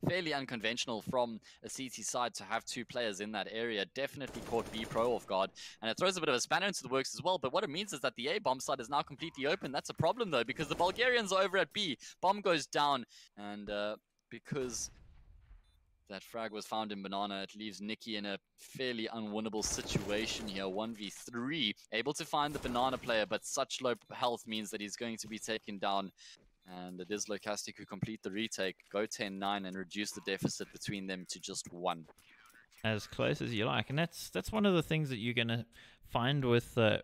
fairly unconventional from a CT side to have two players in that area. Definitely caught Bpro off guard. And it throws a bit of a spanner into the works as well. But what it means is that the A bomb side is now completely open. That's a problem though, because the Bulgarians are over at B. Bomb goes down. And because that frag was found in Banana, it leaves Nikki in a fairly unwinnable situation here. 1v3, able to find the Banana player, but such low health means that he's going to be taken down. And it is Locastic who complete the retake, go 10-9 and reduce the deficit between them to just 1. As close as you like, and that's one of the things that you're going to find with a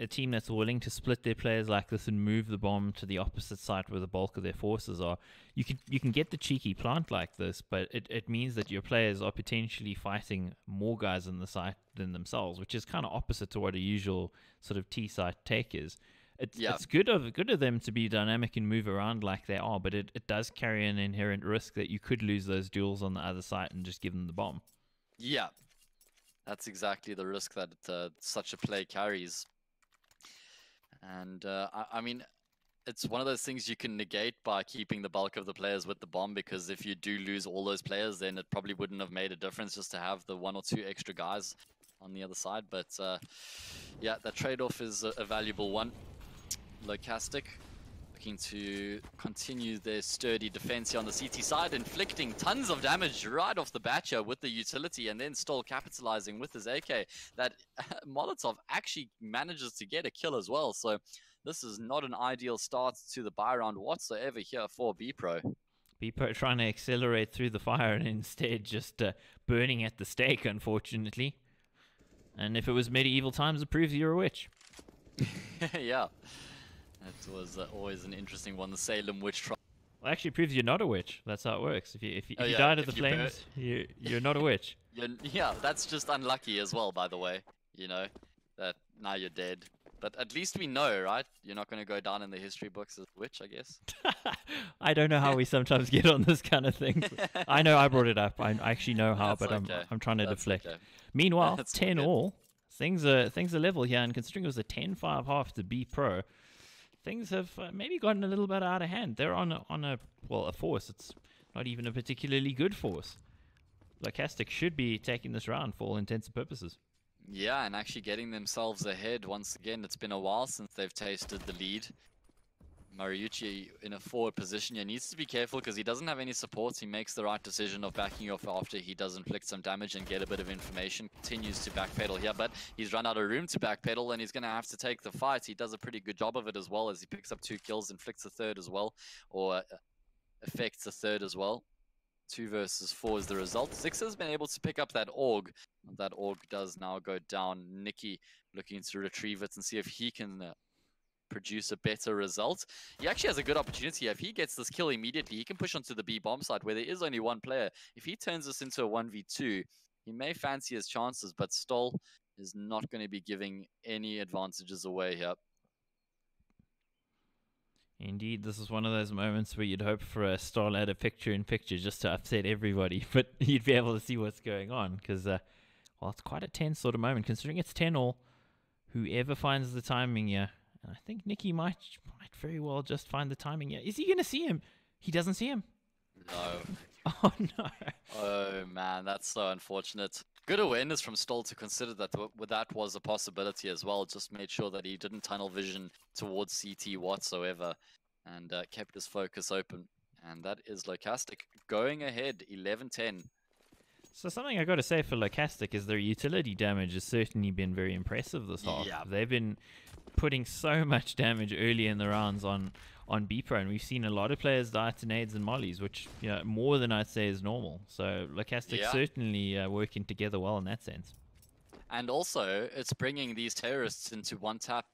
team that's willing to split their players like this and move the bomb to the opposite side where the bulk of their forces are. You can get the cheeky plant like this, but it means that your players are potentially fighting more guys in the site than themselves, which is kind of opposite to what a usual sort of T site take is. It's good of them to be dynamic and move around like they are, but it does carry an inherent risk that you could lose those duels on the other side and just give them the bomb. Yeah, that's exactly the risk that such a play carries. And I mean, it's one of those things you can negate by keeping the bulk of the players with the bomb, because if you do lose all those players, then it probably wouldn't have made a difference just to have the 1 or 2 extra guys on the other side. But yeah, that trade-off is a valuable one. Locastic looking to continue their sturdy defense here on the CT side, inflicting tons of damage right off the bat here with the utility, and then Stoll capitalizing with his AK. That Molotov actually manages to get a kill as well, so this is not an ideal start to the buy round whatsoever here for Bpro. Bpro trying to accelerate through the fire and instead just burning at the stake, unfortunately. And if it was medieval times, it proves you're a witch. Yeah. That was always an interesting one, the Salem witch trial. Well, actually, it proves you're not a witch. That's how it works. If you died of the flames, you're not a witch. Yeah, that's just unlucky as well, by the way. You know, that now you're dead. But at least we know, right? You're not going to go down in the history books as a witch, I guess. I don't know how we sometimes get on this kind of thing. I know I brought it up. I actually know how, but okay. I'm trying to deflect. Okay. Meanwhile, 10 all. Things are level here, and considering it was a 10-5 half to Bpro, things have maybe gotten a little bit out of hand. They're on a force. It's not even a particularly good force. Locastic should be taking this round for all intents and purposes. Yeah, and actually getting themselves ahead once again. It's been a while since they've tasted the lead. Mariucci in a forward position here needs to be careful because he doesn't have any supports. He makes the right decision of backing off after he does inflict some damage and get a bit of information. Continues to backpedal here, but he's run out of room to backpedal and he's going to have to take the fight. He does a pretty good job of it as well, as he picks up 2 kills, inflicts a third as well, or affects a third as well. 2 versus 4 is the result. Six has been able to pick up that AUG. That AUG does now go down. Nikki looking to retrieve it and see if he can produce a better result. He actually has a good opportunity. If he gets this kill immediately, he can push onto the B bomb side where there is only 1 player. If he turns this into a 1v2, he may fancy his chances, but Stoll is not going to be giving any advantages away here. Indeed, this is one of those moments where you'd hope for a Stoll at a picture-in-picture just to upset everybody, but you'd be able to see what's going on, because, well, it's quite a tense sort of moment, considering it's 10 all. Whoever finds the timing here, and I think Nikki might very well just find the timing here. Is he going to see him? He doesn't see him. No. Oh no. Oh man, that's so unfortunate. Good awareness from Stoll to consider that that was a possibility as well. Just made sure that he didn't tunnel vision towards CT whatsoever, and kept his focus open. And that is Locastic going ahead, 11-10. So something I got to say for Locastic is their utility damage has certainly been very impressive this half. Yeah. They've been putting so much damage early in the rounds on Bpro, and we've seen a lot of players die to nades and mollies, which more than I'd say is normal. So Locastic certainly working together well in that sense. And also, it's bringing these terrorists into one-tap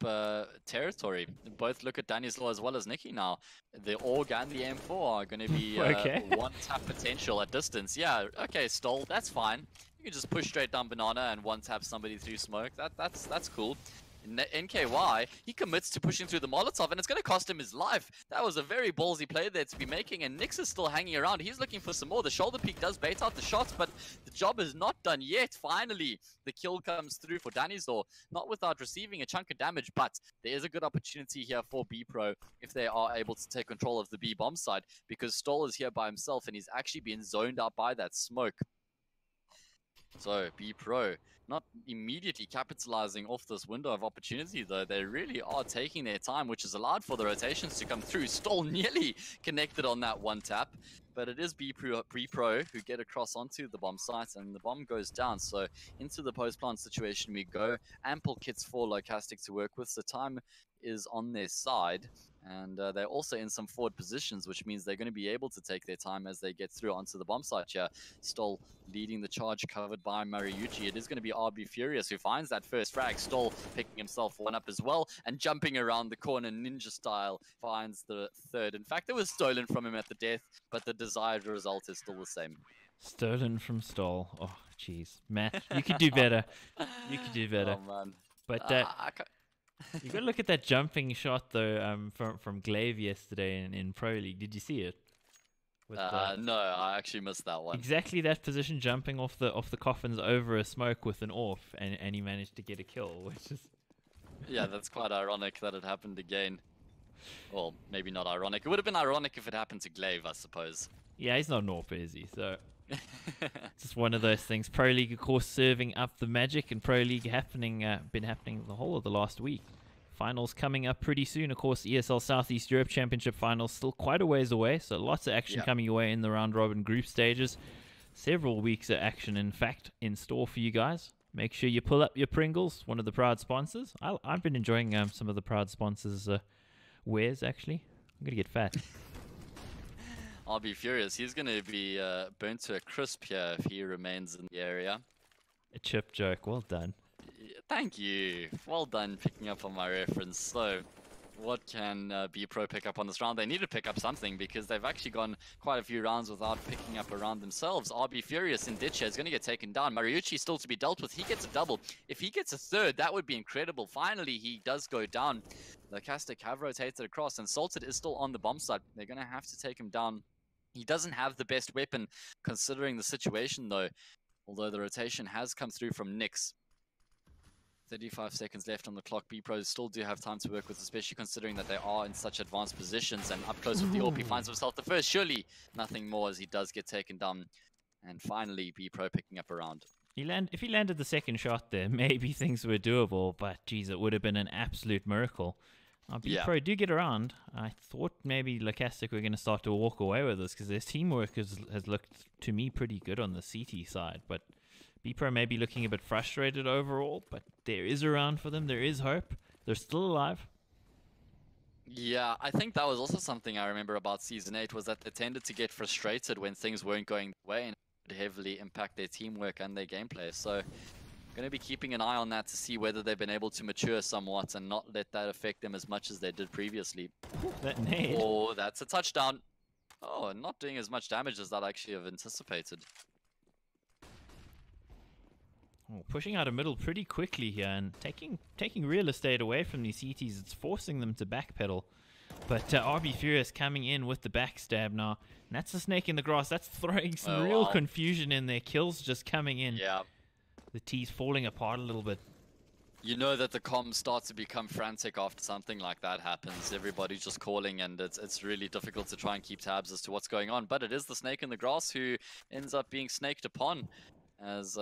territory. Both look at Danny's Law as well as Nikki now. The Org and the M4 are going to be one-tap potential at distance. Yeah, okay, Stoll, that's fine. You can just push straight down Banana and one-tap somebody through smoke. That's cool. NKY, he commits to pushing through the Molotov, and it's going to cost him his life. That was a very ballsy play there to be making, and Nyx is still hanging around. He's looking for some more. The shoulder peek does bait out the shots, but the job is not done yet. Finally, the kill comes through for Danny's-Law, not without receiving a chunk of damage, but there is a good opportunity here for Bpro if they are able to take control of the B bomb side, because Stoll is here by himself, and he's actually being zoned out by that smoke. So, Bpro not immediately capitalizing off this window of opportunity, though. They really are taking their time, which has allowed for the rotations to come through. Stoll nearly connected on that one tap, but it is Bpro who get across onto the bomb site, and the bomb goes down. So into the post-plant situation we go. Ample kits for Locastic to work with, so time is on their side. And they're also in some forward positions, which means they're going to be able to take their time as they get through onto the bomb site here. Stoll leading the charge, covered by Mariucci. It is going to be RB Furious who finds that first frag. Stoll picking himself one up as well, and jumping around the corner ninja style finds the third. In fact, it was stolen from him at the death, but the desired result is still the same. Stolen from Stoll. Oh, jeez. Matt, you could do better. You could do better. Oh, man. But you got to look at that jumping shot though, from Glaive yesterday in Pro League. Did you see it? No, I actually missed that one. Exactly that position, jumping off the coffins over a smoke with an AWP, and he managed to get a kill, which is yeah, that's quite ironic that it happened again. Well, maybe not ironic. It would have been ironic if it happened to Glaive, I suppose. Yeah, he's not an AWP, is he? So it's just one of those things. Pro League, of course, serving up the magic, and Pro League been happening the whole of the last week. Finals coming up pretty soon. Of course, ESL Southeast Europe Championship finals still quite a ways away, so lots of action coming your way in the round-robin group stages. Several weeks of action, in fact, in store for you guys. Make sure you pull up your Pringles, one of the proud sponsors. I've been enjoying some of the proud sponsors' wares, actually. I'm going to get fat. I'll be furious. He's going to be burnt to a crisp here if he remains in the area. A chip joke. Well done. Thank you. Well done picking up on my reference. So, what can Bpro pick up on this round? They need to pick up something because they've actually gone quite a few rounds without picking up a round themselves. RB Furious in Ditcher is going to get taken down. Mariucci still to be dealt with. He gets a double. If he gets a third, that would be incredible. Finally, he does go down. Locastic have rotated across, and Salted is still on the bomb site. They're going to have to take him down. He doesn't have the best weapon considering the situation, though. Although the rotation has come through from Nyx. 35 seconds left on the clock. Bpro still do have time to work with, especially considering that they are in such advanced positions. And up close with the AWP, he finds himself the first. Surely nothing more as he does get taken down. And finally, Bpro picking up a round. If he landed the second shot there, maybe things were doable. But, geez, it would have been an absolute miracle. Bpro do get around. I thought maybe Locastic were going to start to walk away with this because their teamwork has looked, to me, pretty good on the CT side. But Bpro may be looking a bit frustrated overall, but there is a round for them. There is hope. They're still alive. Yeah, I think that was also something I remember about Season 8, was that they tended to get frustrated when things weren't going their way, and it would heavily impact their teamwork and their gameplay. So, going to be keeping an eye on that to see whether they've been able to mature somewhat and not let that affect them as much as they did previously. That nade. Oh, that's a touchdown. Oh, not doing as much damage as that I actually have anticipated. Oh, pushing out a middle pretty quickly here and taking real estate away from these CTs. It's forcing them to backpedal. But RB Furious coming in with the backstab now. And that's a snake in the grass. That's throwing some real confusion in there. Kills just coming in. Yeah. The T's falling apart a little bit. You know that the comms start to become frantic after something like that happens. Everybody's just calling, and it's really difficult to try and keep tabs as to what's going on. But it is the snake in the grass who ends up being snaked upon as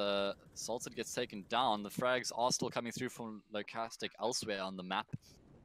Salted gets taken down. The frags are still coming through from Locastic elsewhere on the map.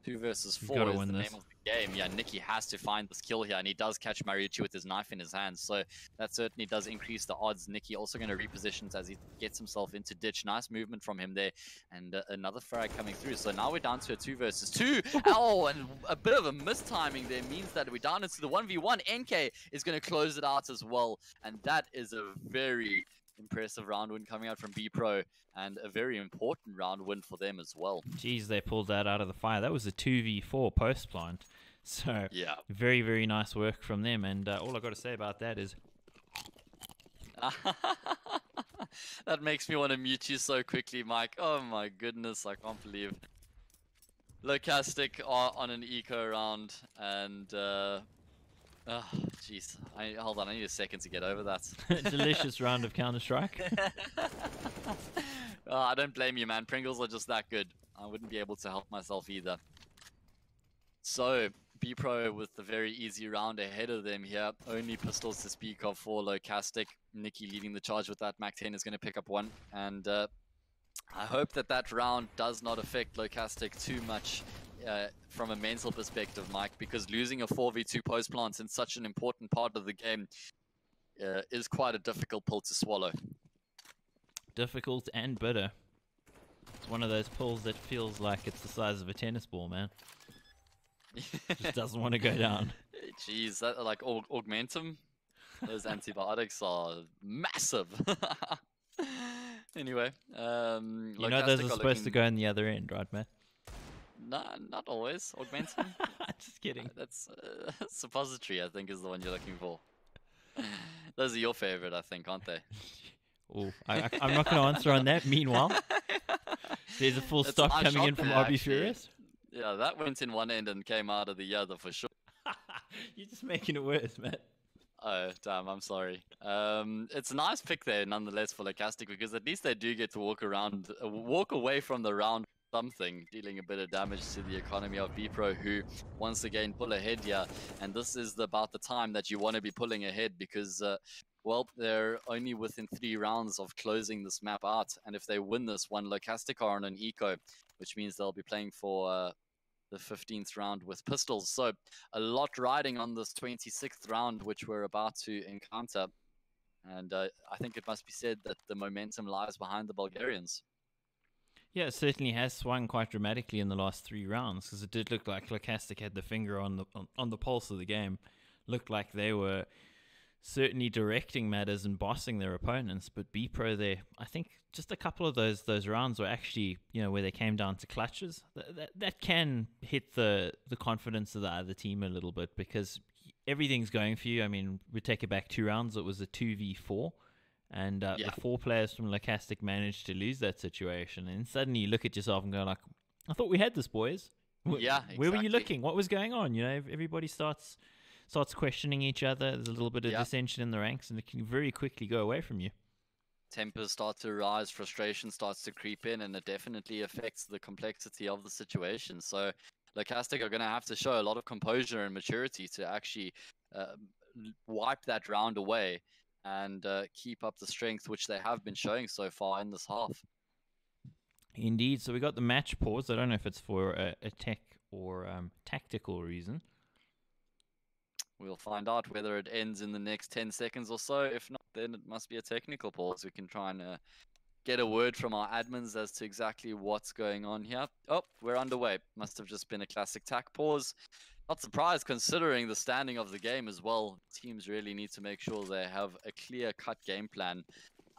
2 versus 4 is the name of the game. Yeah, Nicky has to find this kill here, and he does catch Mariucci with his knife in his hand, so that certainly does increase the odds. Nicky also going to reposition as he gets himself into ditch. Nice movement from him there, and another frag coming through. So now we're down to a 2 versus 2. Oh, and a bit of a mistiming there means that we're down into the 1v1. NK is going to close it out as well, and that is a very impressive round win coming out from Bpro, and a very important round win for them as well. Jeez, they pulled that out of the fire. That was a 2v4 post plant. So, yeah, very, very nice work from them. And all I got to say about that is... that makes me want to mute you so quickly, Mike. Oh my goodness, I can't believe. Locastic are on an eco round, and... oh, jeez. Hold on, I need a second to get over that. Delicious round of Counter-Strike. Oh, I don't blame you, man. Pringles are just that good. I wouldn't be able to help myself either. So, Bpro with the very easy round ahead of them here. Only pistols to speak of for Locastic. Nicky leading the charge with that. Mac 10 is going to pick up one. And I hope that that round does not affect Locastic too much. From a mental perspective, Mike, because losing a 4v2 post plant in such an important part of the game is quite a difficult pill to swallow. Difficult and bitter. It's one of those pulls that feels like it's the size of a tennis ball, man. Just doesn't want to go down. Jeez, that like Augmentum, those antibiotics are massive. Anyway, you know those are supposed to go in the other end, right, man? No, not always. Augmentum? Just kidding. That's suppository, I think, is the one you're looking for. Those are your favorite, I think, aren't they? Oh, I'm not going to answer on that. Meanwhile, there's a full stop coming in from RB Furious. Yeah, that went in one end and came out of the other for sure. You're just making it worse, man. Oh, damn, I'm sorry. It's a nice pick there, nonetheless, for Locastic, because at least they do get to walk away from the round something, dealing a bit of damage to the economy of Bpro, who once again pull ahead here. And this is about the time that you want to be pulling ahead, because well, they're only within 3 rounds of closing this map out, and if they win this one, Locastic are on an eco, which means they'll be playing for the 15th round with pistols. So a lot riding on this 26th round, which we're about to encounter, and I think it must be said that the momentum lies behind the Bulgarians. Yeah, it certainly has swung quite dramatically in the last 3 rounds, because it did look like Locastic had the finger on the pulse of the game. Looked like they were certainly directing matters and bossing their opponents, but Bpro there, I think just a couple of those rounds were actually, you know, where they came down to clutches. That can hit the confidence of the other team a little bit, because everything's going for you. I mean, we take it back 2 rounds, it was a 2v4. And the 4 players from Locastic managed to lose that situation. And suddenly you look at yourself and go like, I thought we had this, boys. Yeah, exactly. Where were you looking? What was going on? You know, everybody starts questioning each other. There's a little bit of dissension in the ranks, and it can very quickly go away from you. Tempers start to rise, frustration starts to creep in, and it definitely affects the complexity of the situation. So Locastic are going to have to show a lot of composure and maturity to actually wipe that round away and keep up the strength which they have been showing so far in this half. Indeed. So we got the match pause. I don't know if it's for a tech or tactical reason. We'll find out whether it ends in the next 10 seconds or so. If not, then it must be a technical pause. We can try and get a word from our admins as to exactly what's going on here. Oh, we're underway. Must have just been a classic tack pause. Not surprised, considering the standing of the game as well. Teams really need to make sure they have a clear-cut game plan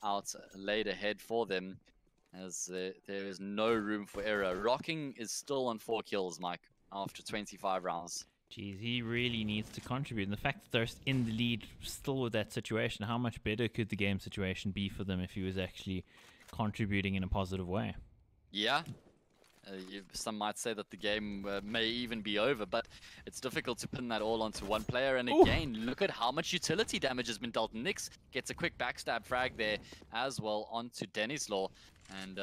out laid ahead for them, as there is no room for error. Rocking is still on 4 kills, Mike, after 25 rounds. Jeez, he really needs to contribute. And the fact that they're in the lead still with that situation, how much better could the game situation be for them if he was actually contributing in a positive way? Yeah. Some might say that the game may even be over, but it's difficult to pin that all onto one player. And again, look at how much utility damage has been dealt. Nix gets a quick backstab frag there as well onto Dennis Law. And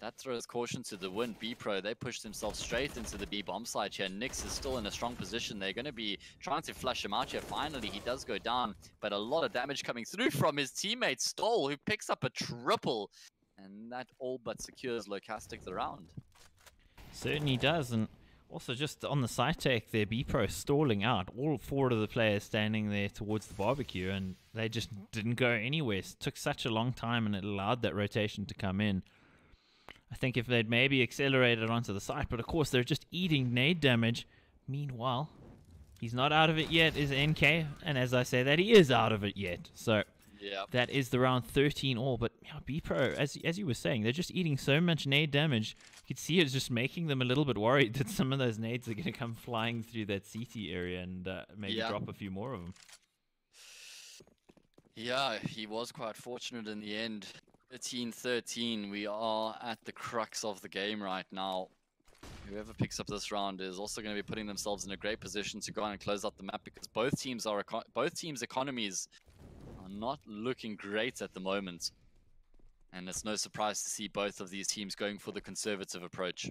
That throws caution to the wind. Bpro, they pushed themselves straight into the B bomb site here. Nyx is still in a strong position. They're going to be trying to flush him out here. Finally, he does go down, but a lot of damage coming through from his teammate Stoll, who picks up a triple. And that all but secures Locastic the round. Certainly does, and also just on the side take there, Bpro stalling out. All 4 of the players standing there towards the barbecue, and they just didn't go anywhere. It took such a long time, and it allowed that rotation to come in. I think if they'd maybe accelerated onto the site, but of course they're just eating nade damage. Meanwhile, he's not out of it yet, is NK, and as I say that, he is out of it yet. So yeah, that is the round 13 all, but yeah, Bpro, as you were saying, they're just eating so much nade damage. You could see it's just making them a little bit worried that some of those nades are going to come flying through that CT area and maybe drop a few more of them. Yeah, he was quite fortunate in the end. 13-13, we are at the crux of the game right now. Whoever picks up this round is also going to be putting themselves in a great position to go on and close out the map, because both teams' economies are not looking great at the moment. And it's no surprise to see both of these teams going for the conservative approach.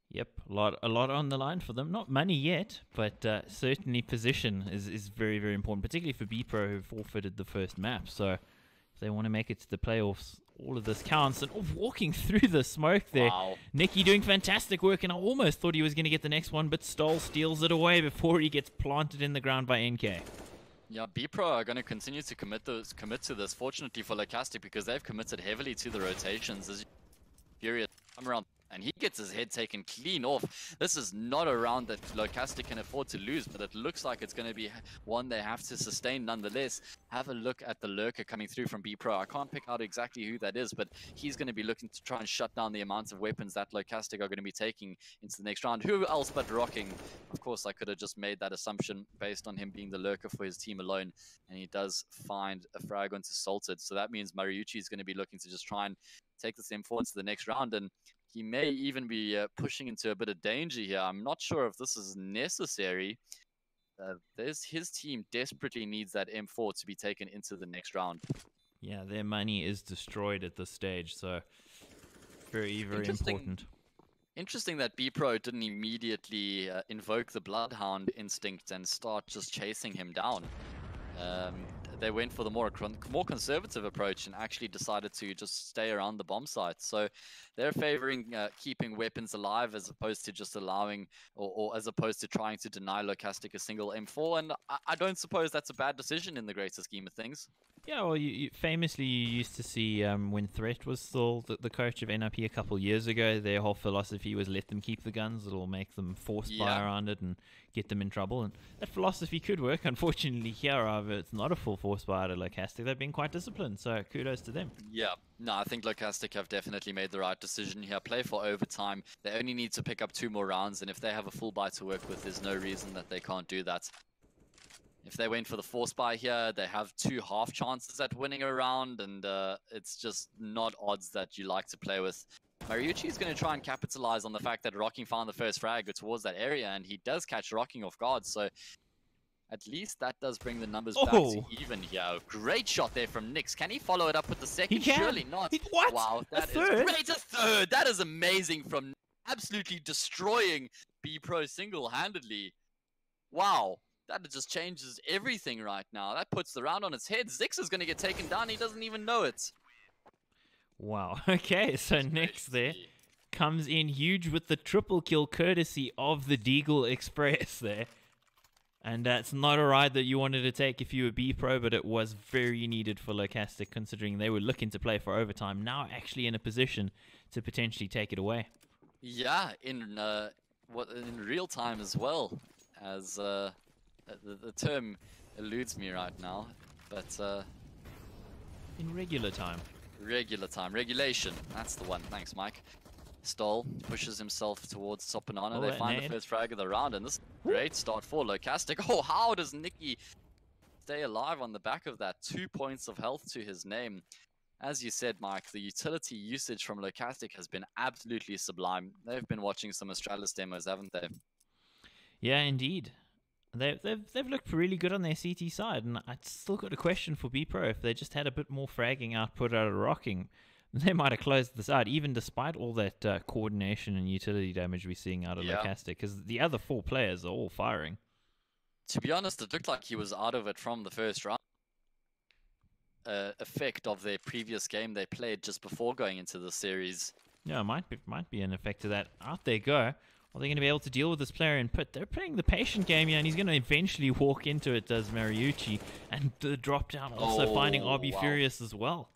Yep, a lot on the line for them. Not money yet, but certainly position is very, very important, particularly for Bpro, who forfeited the first map. So if they want to make it to the playoffs, all of this counts. And walking through the smoke there, wow. Nicky doing fantastic work, and I almost thought he was going to get the next one, but Stoll steals it away before he gets planted in the ground by NK. Yeah, Bpro are going to continue to commit to this, fortunately for Locastic, because they've committed heavily to the rotations. As Furious come around, and he gets his head taken clean off. This is not a round that Locastic can afford to lose, but it looks like it's going to be one they have to sustain nonetheless. Have a look at the lurker coming through from Bpro. I can't pick out exactly who that is, but he's going to be looking to try and shut down the amount of weapons that Locastic are going to be taking into the next round. Who else but Rocking? Of course, I could have just made that assumption based on him being the lurker for his team alone, and he does find a frag onto Salted. So that means Mariucci is going to be looking to just try and take this M4 into the next round, and he may even be pushing into a bit of danger here. I'm not sure if this is necessary. His team desperately needs that M4 to be taken into the next round. Yeah, their money is destroyed at this stage, so very, very important. Interesting that Bpro didn't immediately invoke the Bloodhound instinct and start just chasing him down. They went for the more conservative approach and actually decided to just stay around the bomb site. So they're favoring keeping weapons alive as opposed to just allowing, or as opposed to trying to deny Locastic a single M4. And I don't suppose that's a bad decision in the greater scheme of things. Yeah, well, famously you used to see when Threat was still the coach of NIP a couple years ago, their whole philosophy was let them keep the guns. It'll make them force buy around it and get them in trouble. And that philosophy could work. Unfortunately here, however, it's not a full force buy out of Locastic. They've been quite disciplined, so kudos to them. Yeah, no, I think Locastic have definitely made the right decision here. Play for overtime. They only need to pick up 2 more rounds, and if they have a full buy to work with, there's no reason that they can't do that. If they went for the force buy here, they have 2 half chances at winning a round, and it's just not odds that you like to play with. Mariucci is going to try and capitalize on the fact that Rocking found the first frag towards that area, and he does catch Rocking off guard, so at least that does bring the numbers back to even here. Great shot there from Nyx. Can he follow it up with the second? He can. Surely not. What? Wow, that is great. A third. That is amazing from absolutely destroying Bpro single-handedly. Wow. That just changes everything right now. That puts the round on its head. Zix is going to get taken down. He doesn't even know it. Wow. Okay, so Nyx there comes in huge with the triple kill courtesy of the Deagle Express there. And that's not a ride that you wanted to take if you were Bpro, but it was very needed for Locastic, considering they were looking to play for overtime. Now actually in a position to potentially take it away. Yeah, in real time as well, as the term eludes me right now, but in regular time. Regulation, that's the one. Thanks, Mike. Stoll pushes himself towards Sopanana. They find the first frag of the round, and this is a great start for Locastic. Oh, how does Nicky stay alive on the back of that? 2 points of health to his name. As you said, Mike, the utility usage from Locastic has been absolutely sublime. They've been watching some Astralis demos, haven't they? Yeah, indeed. They've looked really good on their CT side, and I still got a question for Bpro. If they just had a bit more fragging output out of Rocking, they might have closed this out, even despite all that coordination and utility damage we're seeing out of Yeah. Locastic, because the other 4 players are all firing. To be honest, it looked like he was out of it from the first round. Effect of their previous game they played just before going into the series. Yeah, might be an effect of that. Out they go. Are they going to be able to deal with this player in pit? They're playing the patient game here, and he's going to eventually walk into it, does Mariucci. And the drop down also finding RB wow. Furious as well.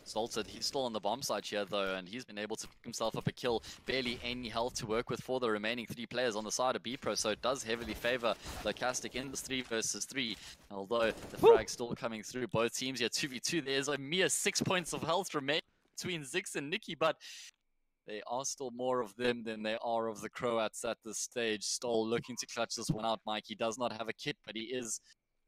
Salted, he's still on the bomb side here though, and he's been able to pick himself up a kill. Barely any health to work with for the remaining 3 players on the side of Bpro, so it does heavily favor Locastic in this 3 versus 3. Although the frag's still coming through both teams here, 2v2, there's a mere 6 points of health remaining between Zix and Nikki, but there are still more of them than there are of the Croats at this stage. Stoll looking to clutch this one out, Mike. He does not have a kit, but he is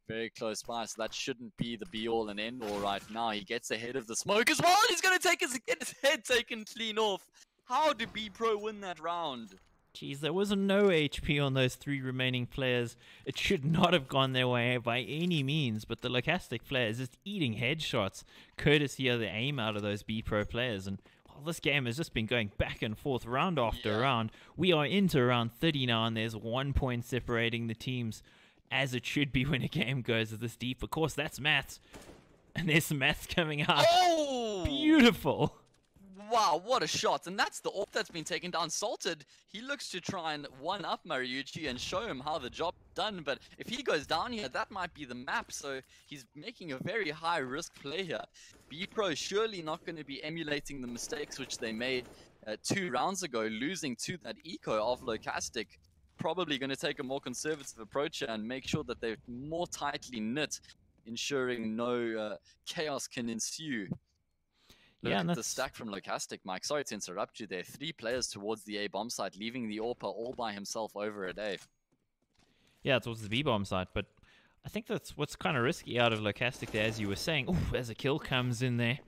very close by, so that shouldn't be the be-all and end-all right now. He gets ahead of the smoke as well. He's going to get his head taken clean off. How did Bpro win that round? Jeez, there was no HP on those 3 remaining players. It should not have gone their way by any means, but the Locastic player is just eating headshots, courtesy of the aim out of those Bpro players. And while this game has just been going back and forth, round after round, we are into round 30 now, and there's 1 point separating the teams, as it should be when a game goes this deep. Of course, that's maths. And there's some maths coming out. Oh! Beautiful. Wow, what a shot. And that's the AWP that's been taken down. Salted, he looks to try and one-up Mariucci and show him how the job's done. But if he goes down here, that might be the map. So he's making a very high-risk play here. Bpro surely not going to be emulating the mistakes which they made 2 rounds ago, losing to that eco of Locastic. Probably going to take a more conservative approach here and make sure that they're more tightly knit, ensuring no chaos can ensue. Look at the stack from Locastic, Mike. Sorry to interrupt you there. 3 players towards the A bomb site, leaving the AWPer all by himself over a day. Yeah, towards the B bomb site, but I think that's what's kind of risky out of Locastic there, as you were saying. Oh, as a kill comes in there.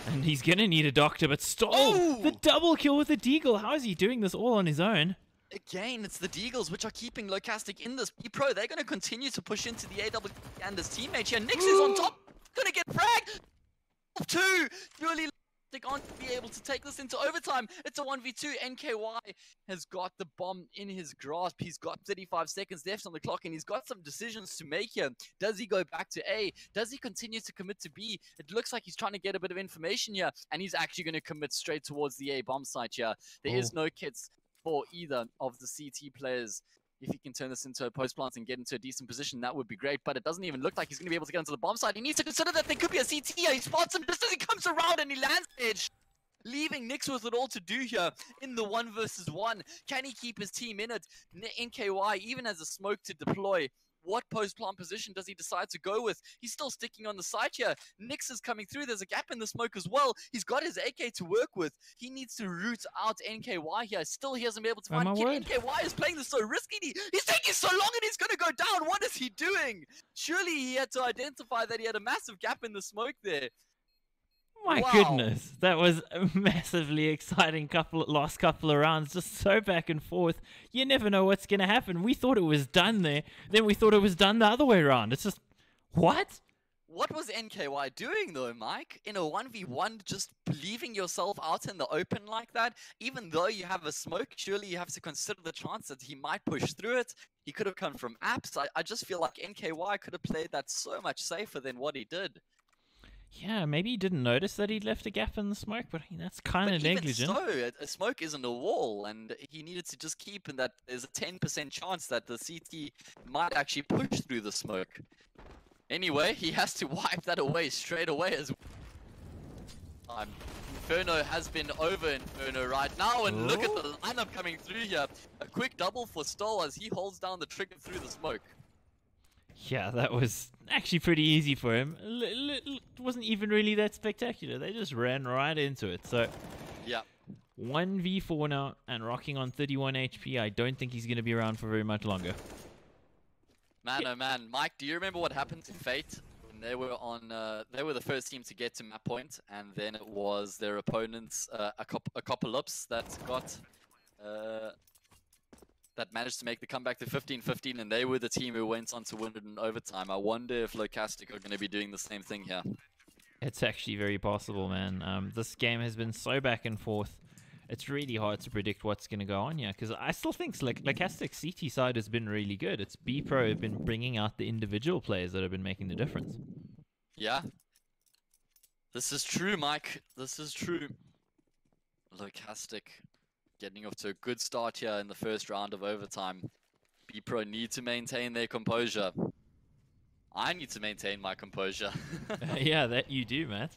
And he's going to need a doctor, but Stoll, the double kill with the Deagle. How is he doing this all on his own? Again, it's the Deagles which are keeping Locastic in this. Bpro, they're going to continue to push into the AW and his teammate here. Nix is on top, going to get fragged. 2, really on to be able to take this into overtime. It's a 1v2. NKY has got the bomb in his grasp. He's got 35 seconds left on the clock, and he's got some decisions to make here. Does he go back to A? Does he continue to commit to B? It looks like he's trying to get a bit of information here, and he's actually going to commit straight towards the A bomb site here. There is no kits for either of the CT players. If he can turn this into a post plant and get into a decent position, that would be great. But it doesn't even look like he's going to be able to get into the bomb side. He needs to consider that there could be a CT here. He spots him just as he comes around and he lands edge, leaving Nix with it all to do here in the 1 versus 1. Can he keep his team in it? NKY even has a smoke to deploy. What post-plant position does he decide to go with? He's still sticking on the side here. Nix is coming through. There's a gap in the smoke as well. He's got his AK to work with. He needs to root out NKY here. Still, he hasn't been able to find NKY is playing this so risky. He's taking so long and he's going to go down. What is he doing? Surely he had to identify that he had a massive gap in the smoke there. My goodness, that was a massively exciting last couple of rounds, just so back and forth. You never know what's going to happen. We thought it was done there, then we thought it was done the other way around. It's just, what? What was NKY doing though, Mike? In a 1v1, just leaving yourself out in the open like that? Even though you have a smoke, surely you have to consider the chance that he might push through it. He could have come from apps. I just feel like NKY could have played that so much safer than what he did. Yeah, maybe he didn't notice that he'd left a gap in the smoke, but that's kind of negligent. So, a smoke isn't a wall, and he needed to just keep, and that there's a 10% chance that the CT might actually push through the smoke. Anyway, he has to wipe that away straight away as well. Inferno has been over Inferno right now, and look at the lineup coming through here. A quick double for Stoll as he holds down the trigger through the smoke. Yeah, that was actually pretty easy for him. It wasn't even really that spectacular. They just ran right into it. So, yeah, 1v4 now and rocking on 31 HP. I don't think he's going to be around for very much longer. Man, oh man. Mike, do you remember what happened to Fate? When they were on, they were the first team to get to map point, and then it was their opponents, a couple ups that got... that managed to make the comeback to 15-15, and they were the team who went on to win it in overtime. I wonder if Locastic are going to be doing the same thing here. It's actually very possible, man. This game has been so back and forth. It's really hard to predict what's going to go on here because I still think Locastic's CT side has been really good. It's Bpro have been bringing out the individual players that have been making the difference. Yeah. This is true, Mike. This is true. Locastic getting off to a good start here in the first round of overtime. Bpro need to maintain their composure. I need to maintain my composure. Yeah, that you do, Matt.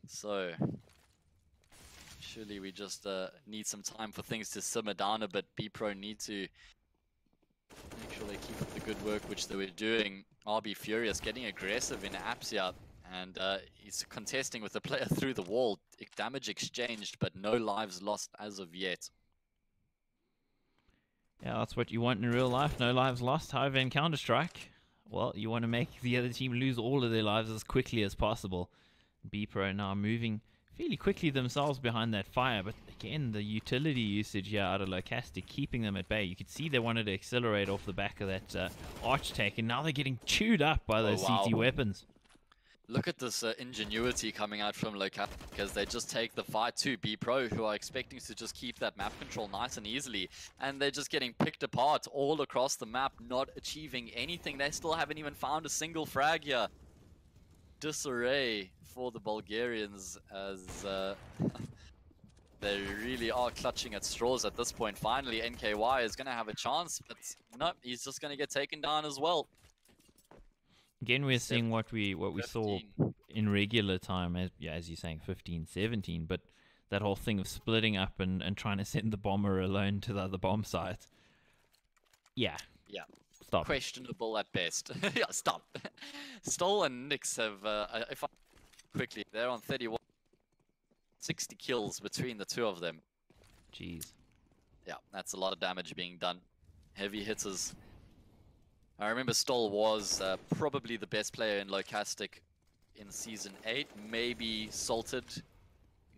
So, surely we just need some time for things to simmer down a bit. Bpro need to make sure they keep up the good work which they were doing. RB Furious getting aggressive in Apsia, and he's contesting with the player through the wall. Damage exchanged, but no lives lost as of yet. Yeah, that's what you want in real life. No lives lost. However, in Counter-Strike, well, you want to make the other team lose all of their lives as quickly as possible. Bpro now moving fairly quickly themselves behind that fire, but again, the utility usage here out of Locastic keeping them at bay. You could see they wanted to accelerate off the back of that arch take, and now they're getting chewed up by those CT weapons. Look at this ingenuity coming out from Locastic, because they just take the fight to Bpro, who are expecting to just keep that map control nice and easily, and they're just getting picked apart all across the map, not achieving anything. They still haven't even found a single frag here. Disarray for the Bulgarians as they really are clutching at straws at this point. Finally, NKY is going to have a chance, but no, he's just going to get taken down as well. Again, we're seeing what we saw in regular time, as you're saying, 15, 17, but that whole thing of splitting up and trying to send the bomber alone to the other bomb site. Yeah. Yeah. Stop. Questionable at best. Yeah, stop. Stoll and Nix have, if I quickly, they're on 31. 60 kills between the two of them. Jeez. Yeah, that's a lot of damage being done. Heavy hitters. I remember Stoll was probably the best player in Locastic in Season 8. Maybe Salted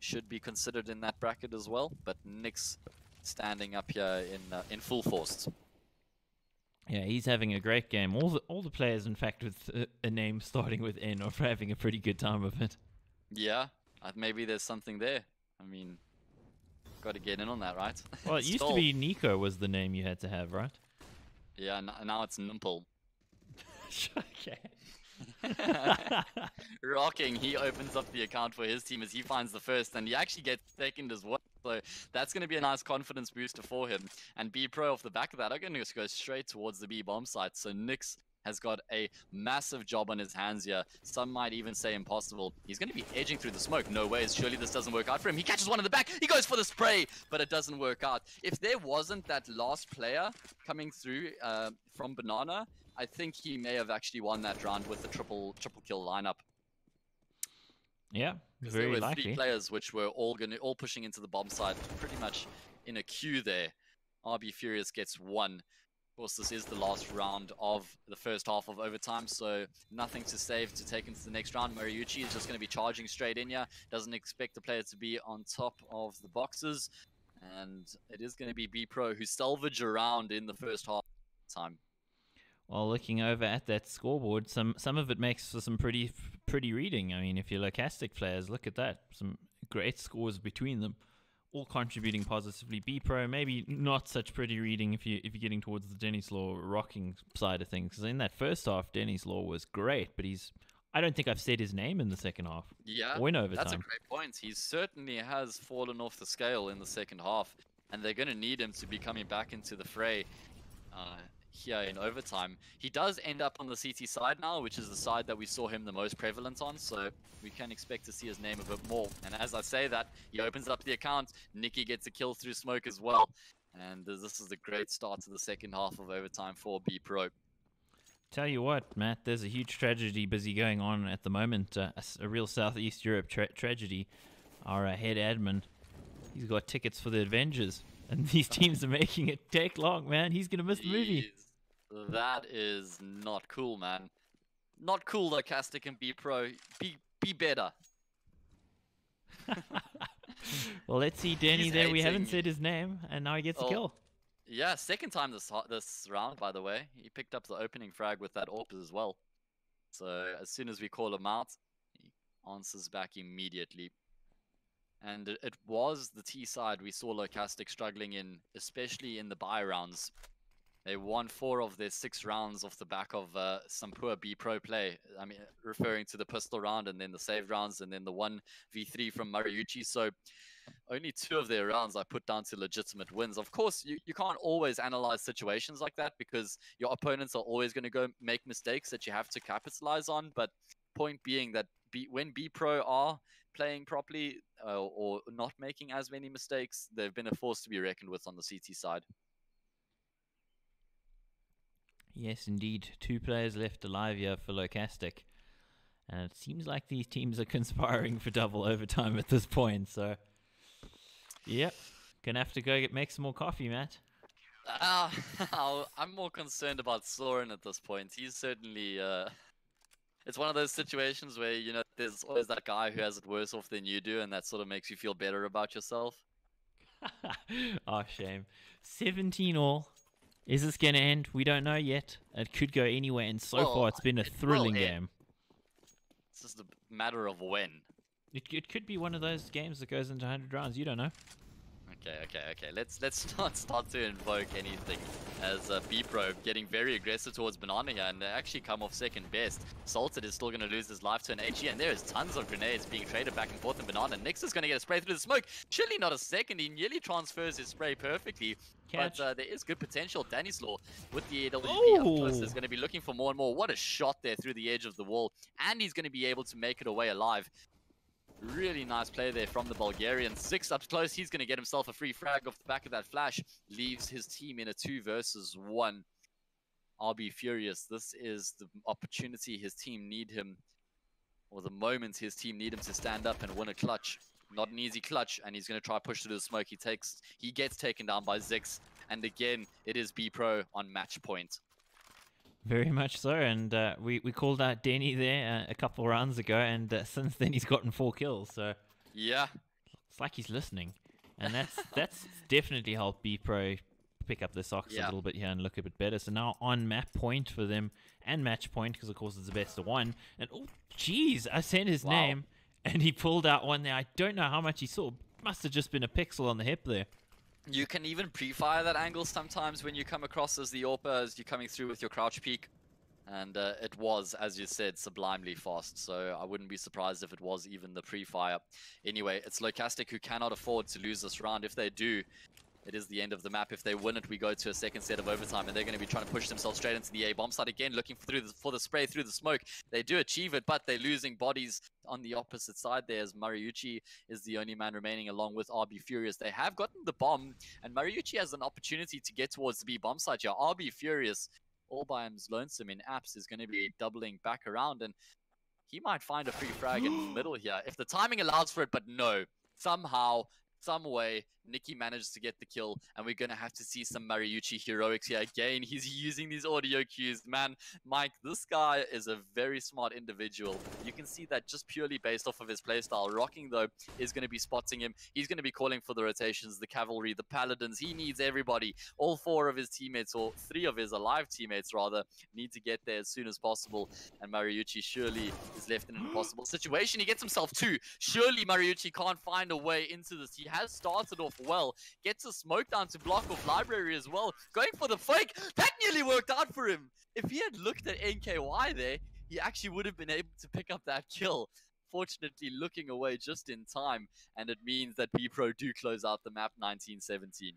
should be considered in that bracket as well. But Nix standing up here in full force. Yeah, he's having a great game. All the players, in fact, with a name starting with N are having a pretty good time of it. Yeah, maybe there's something there. I mean, got to get in on that, right? Well, it used to be Nico was the name you had to have, right? Yeah, now it's Numple. Okay. Rocking, he opens up the account for his team as he finds the first, and he actually gets second as well. So that's going to be a nice confidence booster for him. And Bpro off the back of that are going to just go straight towards the B bomb site. So Nix has got a massive job on his hands here. Some might even say impossible. He's going to be edging through the smoke. No ways. Surely this doesn't work out for him. He catches one in the back. He goes for the spray, but it doesn't work out. If there wasn't that last player coming through from Banana, I think he may have actually won that round with the triple kill lineup. Yeah, very likely. There were 3 likely. players which were all pushing into the bomb site, pretty much in a queue there. RB Furious gets 1. Of course, this is the last round of the first half of overtime, so nothing to save to take into the next round. Moriuchi is just going to be charging straight in here. Doesn't expect the player to be on top of the boxes, and it is going to be Bpro who salvage around in the first half of time. Well, looking over at that scoreboard, some of it makes for some pretty reading. I mean, if you're Locastic players, look at that. Some great scores between them, all contributing positively. Bpro, maybe not such pretty reading if you're getting towards the Dennis Law rocking side of things. Because in that first half, Dennis Law was great, but I don't think I've said his name in the second half. Yeah, or in overtime. That's a great point. He certainly has fallen off the scale in the second half, and they're going to need him to be coming back into the fray. Here in overtime. He does end up on the CT side now, which is the side that we saw him the most prevalent on, so we can expect to see his name a bit more. And as I say that, he opens up the account, Nicky gets a kill through smoke as well, and this is a great start to the second half of overtime for Bpro. Tell you what, Matt, there's a huge tragedy busy going on at the moment, a real Southeast Europe tragedy. Our head admin, he's got tickets for the Avengers, and these teams are making it take long, man. He's going to miss the movie. That is not cool, man. Not cool, Locastic and Bpro. Be better. Well, let's see Danny there. We haven't said his name, and now he gets a kill. Yeah, second time this round, by the way. He picked up the opening frag with that AWP as well. So as soon as we call him out, he answers back immediately. And it was the T side we saw Locastic struggling in, especially in the buy rounds. They won 4 of their 6 rounds off the back of some poor Bpro play. I mean, referring to the pistol round and then the saved rounds and then the 1v3 from Mariucci. So only 2 of their rounds I put down to legitimate wins. Of course, you can't always analyze situations like that because your opponents are always going to go make mistakes that you have to capitalize on. But point being that when Bpro are playing properly or not making as many mistakes, they've been a force to be reckoned with on the CT side. Yes, indeed. 2 players left alive here for Locastic. And it seems like these teams are conspiring for double overtime at this point. So, yep. Gonna have to go make some more coffee, Matt. I'm more concerned about Soren at this point. He's certainly... it's one of those situations where, you know, there's always that guy who has it worse off than you do, and that sort of makes you feel better about yourself. Oh, shame. 17 all. Is this going to end? We don't know yet. It could go anywhere, and so far it's been a thrilling game. It's just a matter of when. It could be one of those games that goes into 100 rounds. You don't know. Okay. Let's not start to invoke anything as Bpro getting very aggressive towards Banana here, and they actually come off second best. Salted is still going to lose his life to an HE, and there is tons of grenades being traded back and forth in Banana. Nix is going to get a spray through the smoke. Surely not a second. He nearly transfers his spray perfectly. Catch. But there is good potential. Danislaw with the AWP up close is going to be looking for more and more. What a shot there through the edge of the wall. And he's going to be able to make it away alive. Really nice play there from the Bulgarian. 6 up close. He's going to get himself a free frag off the back of that flash. Leaves his team in a 2 versus 1. I'll be furious. This is the opportunity his team need him, or the moment his team need him to stand up and win a clutch. Not an easy clutch, and he's going to try push through the smoke. He gets taken down by Zix, and again, it is Bpro on match point. Very much so, and we called out Denny there a couple rounds ago, and since then he's gotten 4 kills, so... Yeah. It's like he's listening, and that's definitely helped Bpro pick up their socks a little bit here and look a bit better. So now on map point for them, and match point, because of course it's the best of 1, and oh, jeez, I said his name, and he pulled out one there. I don't know how much he saw. Must have just been a pixel on the hip there. You can even pre-fire that angle sometimes when you come across as the AWPer, as you're coming through with your crouch peek. And it was, as you said, sublimely fast. So I wouldn't be surprised if it was even the pre-fire. Anyway, it's Locastic who cannot afford to lose this round. If they do, it is the end of the map. If they win it, we go to a second set of overtime, and they're going to be trying to push themselves straight into the A bomb site again, looking for the spray through the smoke. They do achieve it, but they're losing bodies on the opposite side there, as Mariucci is the only man remaining along with RB Furious. They have gotten the bomb, and Mariucci has an opportunity to get towards the B bomb site here. RB Furious, all by his lonesome in apps, is going to be doubling back around, and he might find a free frag in the middle here if the timing allows for it. But no, somehow, some way, Nikki managed to get the kill, and we're going to have to see some Mariucci heroics here again. He's using these audio cues. Man, Mike, this guy is a very smart individual. You can see that just purely based off of his playstyle. Rocking, though, is going to be spotting him. He's going to be calling for the rotations, the cavalry, the paladins. He needs everybody. All 4 of his teammates, or 3 of his alive teammates, rather, need to get there as soon as possible. And Mariucci surely is left in an impossible situation. He gets himself 2. Surely Mariucci can't find a way into this. He has started off well, gets a smoke down to block off library as well, going for the fake. That nearly worked out for him. If he had looked at NKY there, he actually would have been able to pick up that kill. Fortunately, looking away just in time, and it means that Bpro do close out the map 19-17.